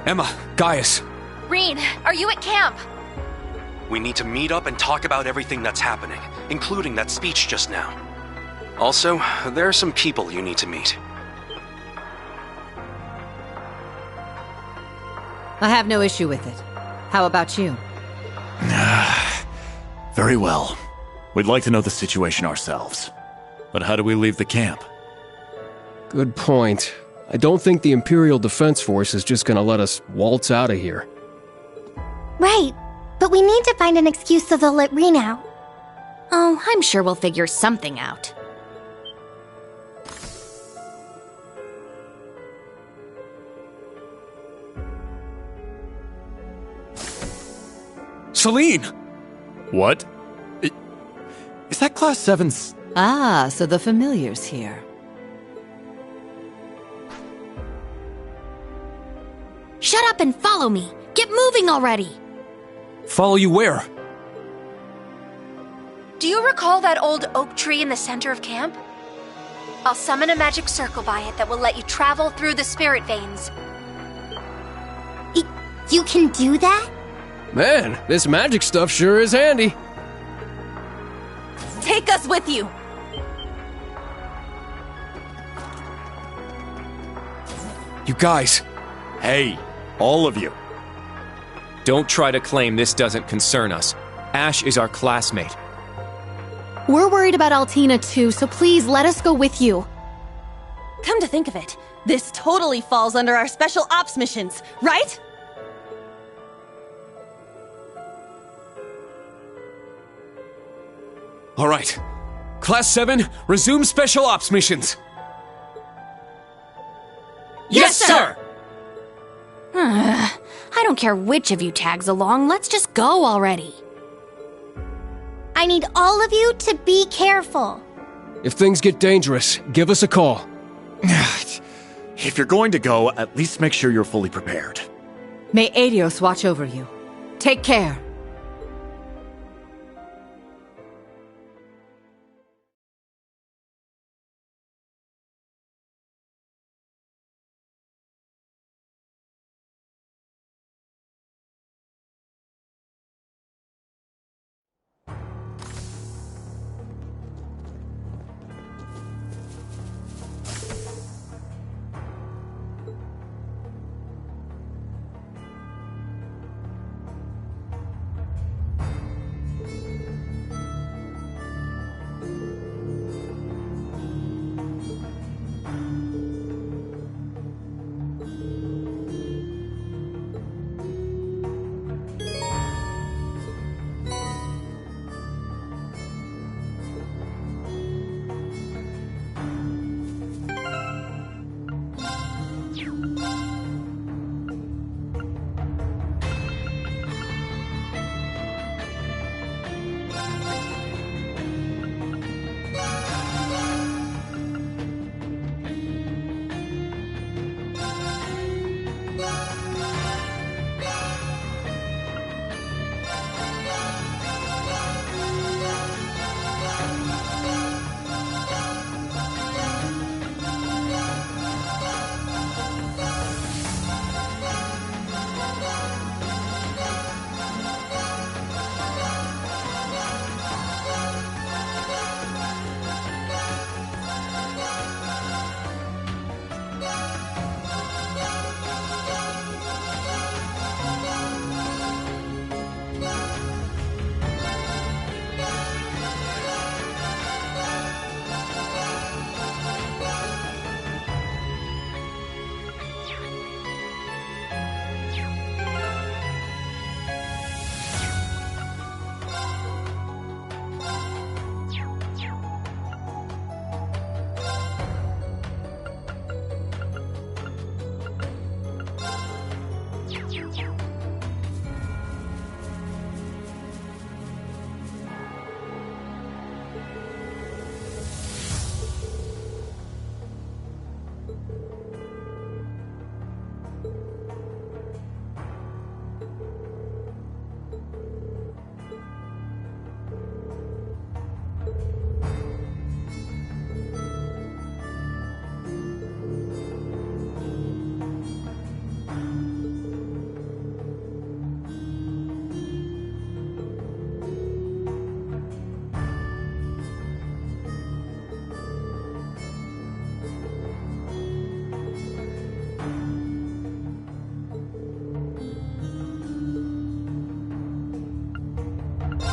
Emma, Gaius. Rean, are you at camp? We need to meet up and talk about everything that's happening, including that speech just now. Also, there are some people you need to meet. I have no issue with it. How about you? Very well. We'd like to know the situation ourselves. But how do we leave the camp? Good point. I don't think the Imperial Defense Force is just gonna let us waltz out of here. Right, but we need to find an excuse so they'll let Rean out. Oh, I'm sure we'll figure something out. Celine! What? Is that Class 7's... Ah, so the familiar's here. Shut up and follow me! Get moving already! Follow you where? Do you recall that old oak tree in the center of camp? I'll summon a magic circle by it that will let you travel through the spirit veins. You can do that? Man, this magic stuff sure is handy. Take us with you! You guys! Hey, all of you. Don't try to claim this doesn't concern us. Ash is our classmate. We're worried about Altina too, so please let us go with you. Come to think of it, this totally falls under our special ops missions, right? All right. Class 7, resume special ops missions. Yes, sir! I don't care which of you tags along, let's just go already. I need all of you to be careful. If things get dangerous, give us a call. If you're going to go, at least make sure you're fully prepared. May Adios watch over you. Take care.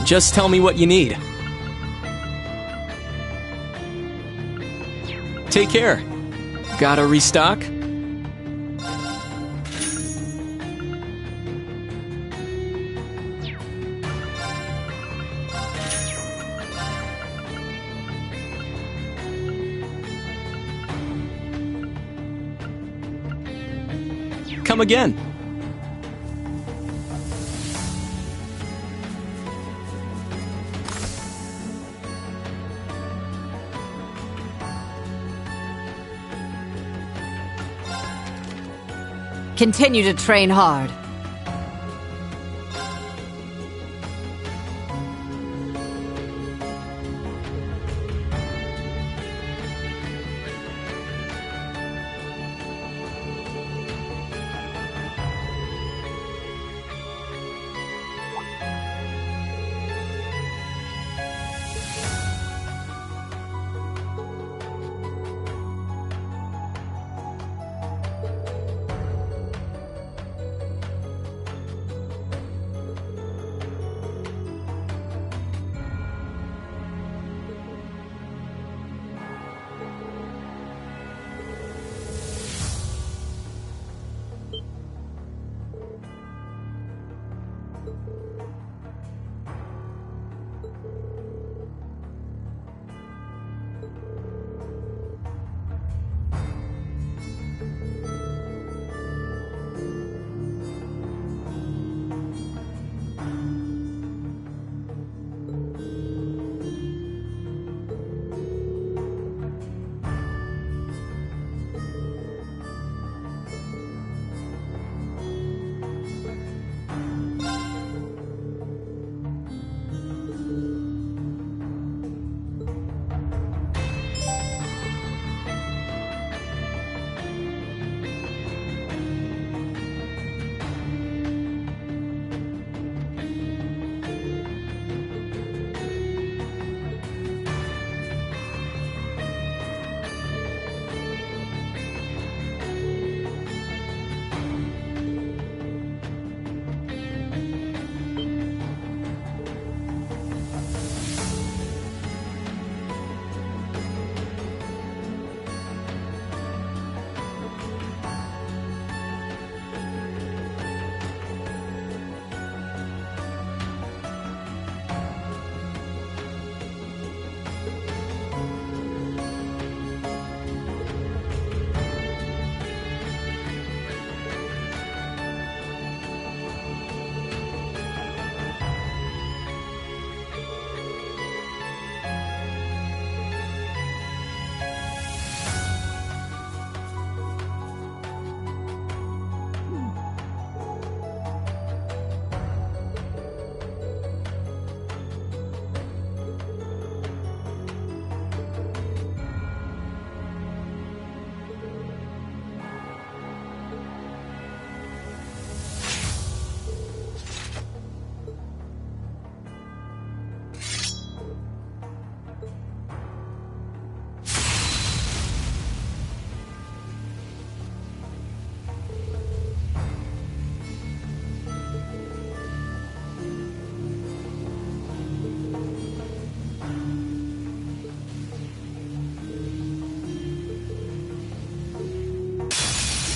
Just tell me what you need. Take care. Gotta restock? Come again. Continue to train hard.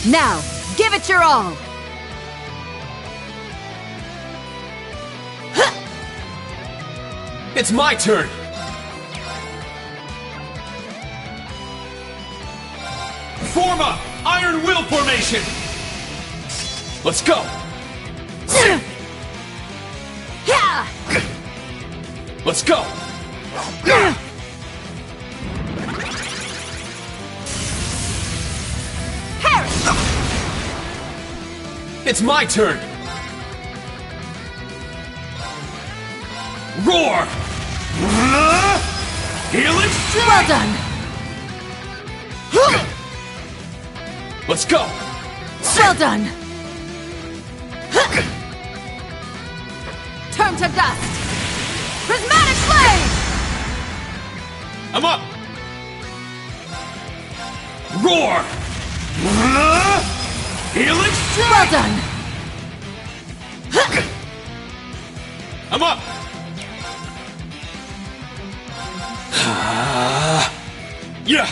Now, give it your all! It's my turn! Form up! Iron Will formation! Let's go! Let's go! It's my turn! Roar! Healing strike! Well done! Let's go! Well done! Turn to dust! Prismatic Blade! I'm up! Roar! Healing strike! Well done! I'm up! Yeah!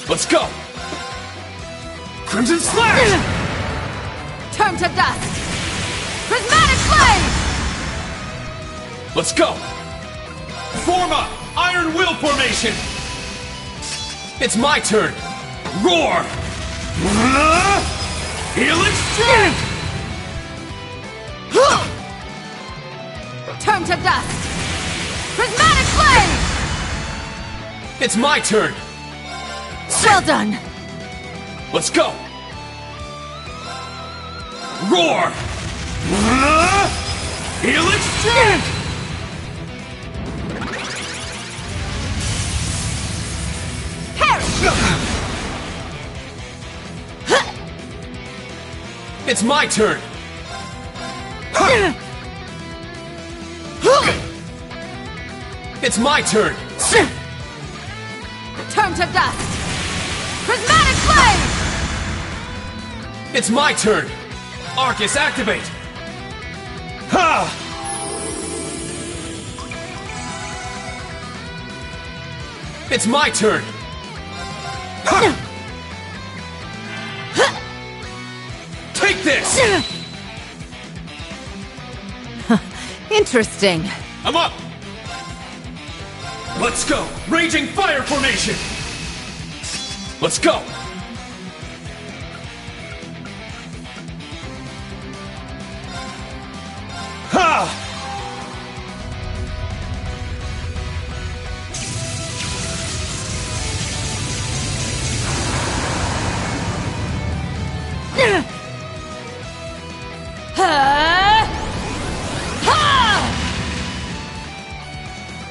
Let's go! Crimson Slash! Turn to dust! Prismatic Blade! Let's go! Form up! Iron Will formation! It's my turn! Roar! Healing strike! Turn to dust! Prismatic Blade! It's my turn! Well done! Let's go! Roar! Helix Strike! It's my turn! It's my turn! Turn to dust! Prismatic Flame! It's my turn! Arcus, activate! Ha! It's my turn! Ha! Take this! Interesting. I'm up! Let's go! Raging Fire Formation! Let's go! Ha!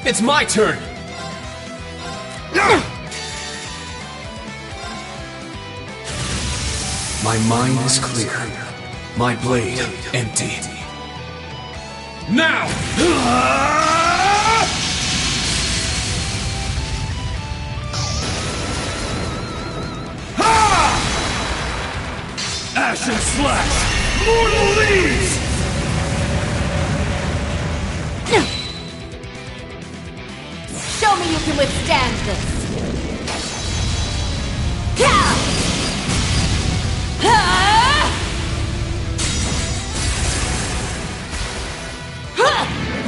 It's my turn! My mind is clear. My blade empty. Now! Ashen Slash! Mortal Leaves! Show me you can withstand this!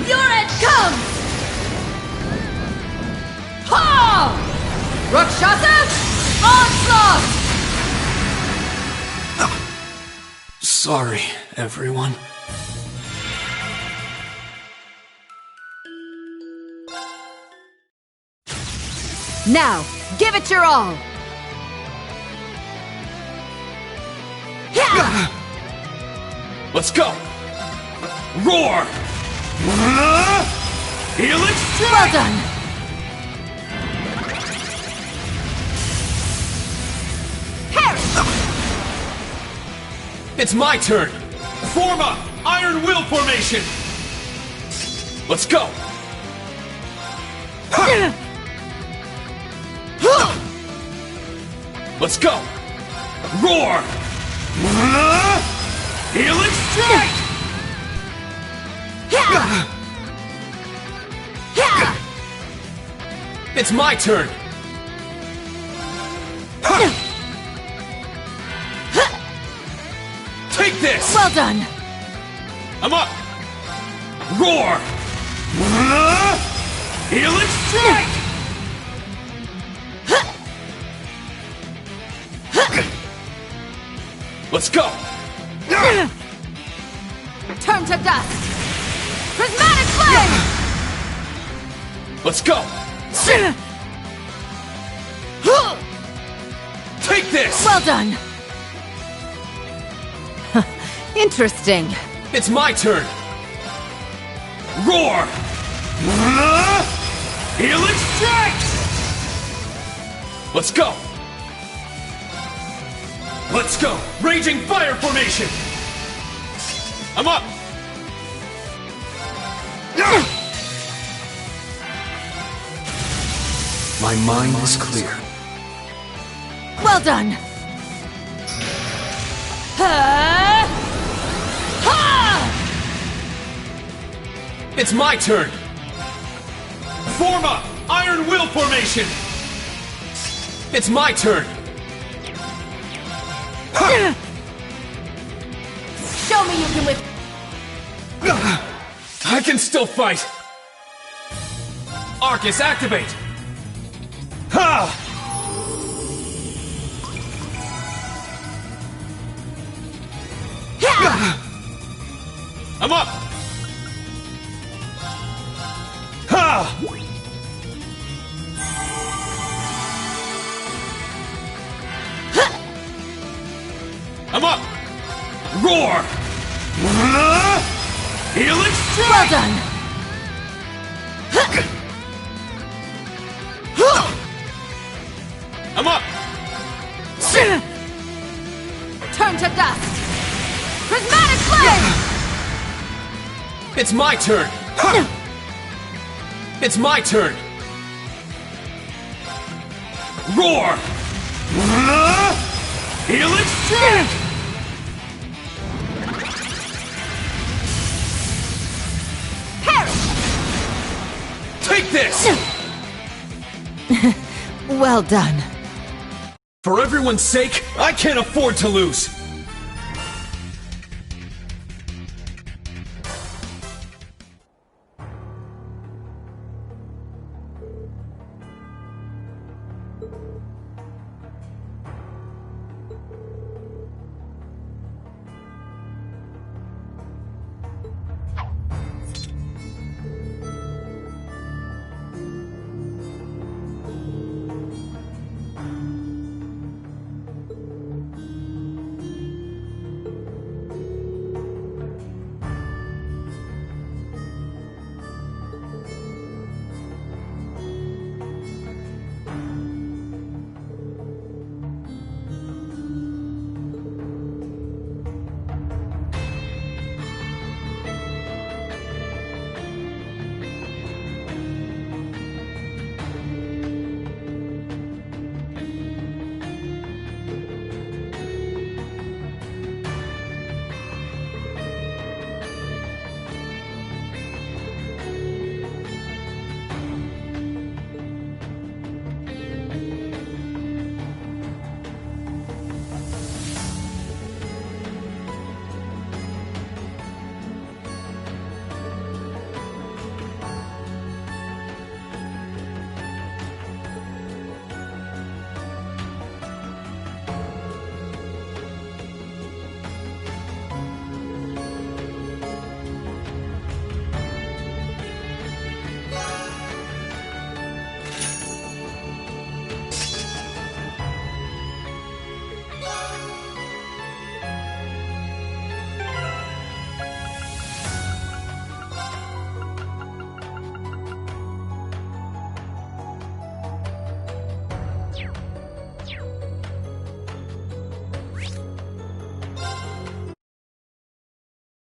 Your end comes! Ha! Rakshasa! Onslaught! Sorry, everyone. Now, give it your all! Let's go! Roar! Helix Strike! Well done! It's my turn! Form up! Iron Will Formation! Let's go! Let's go! Roar! Helix Strike! It's my turn! Take this! Well done! I'm up! Roar! Helix Strike! Let's go! Turn to dust! Prismatic Flame! Let's go! Take this! Well done! Interesting. It's my turn! Roar! Helix Strike! Let's go! Let's go! Raging Fire Formation! I'm up! My mind is clear. Well done! It's my turn! Form up! Iron Will Formation! It's my turn! Show me you can whip. I can still fight! Arcus, activate! Ha! I'm up! Ha! Roar! Helix strike! Well done! I'm up! Turn to dust! Prismatic Blade! It's my turn! It's my turn! Roar! Helix strike! Take this! Well done. For everyone's sake, I can't afford to lose!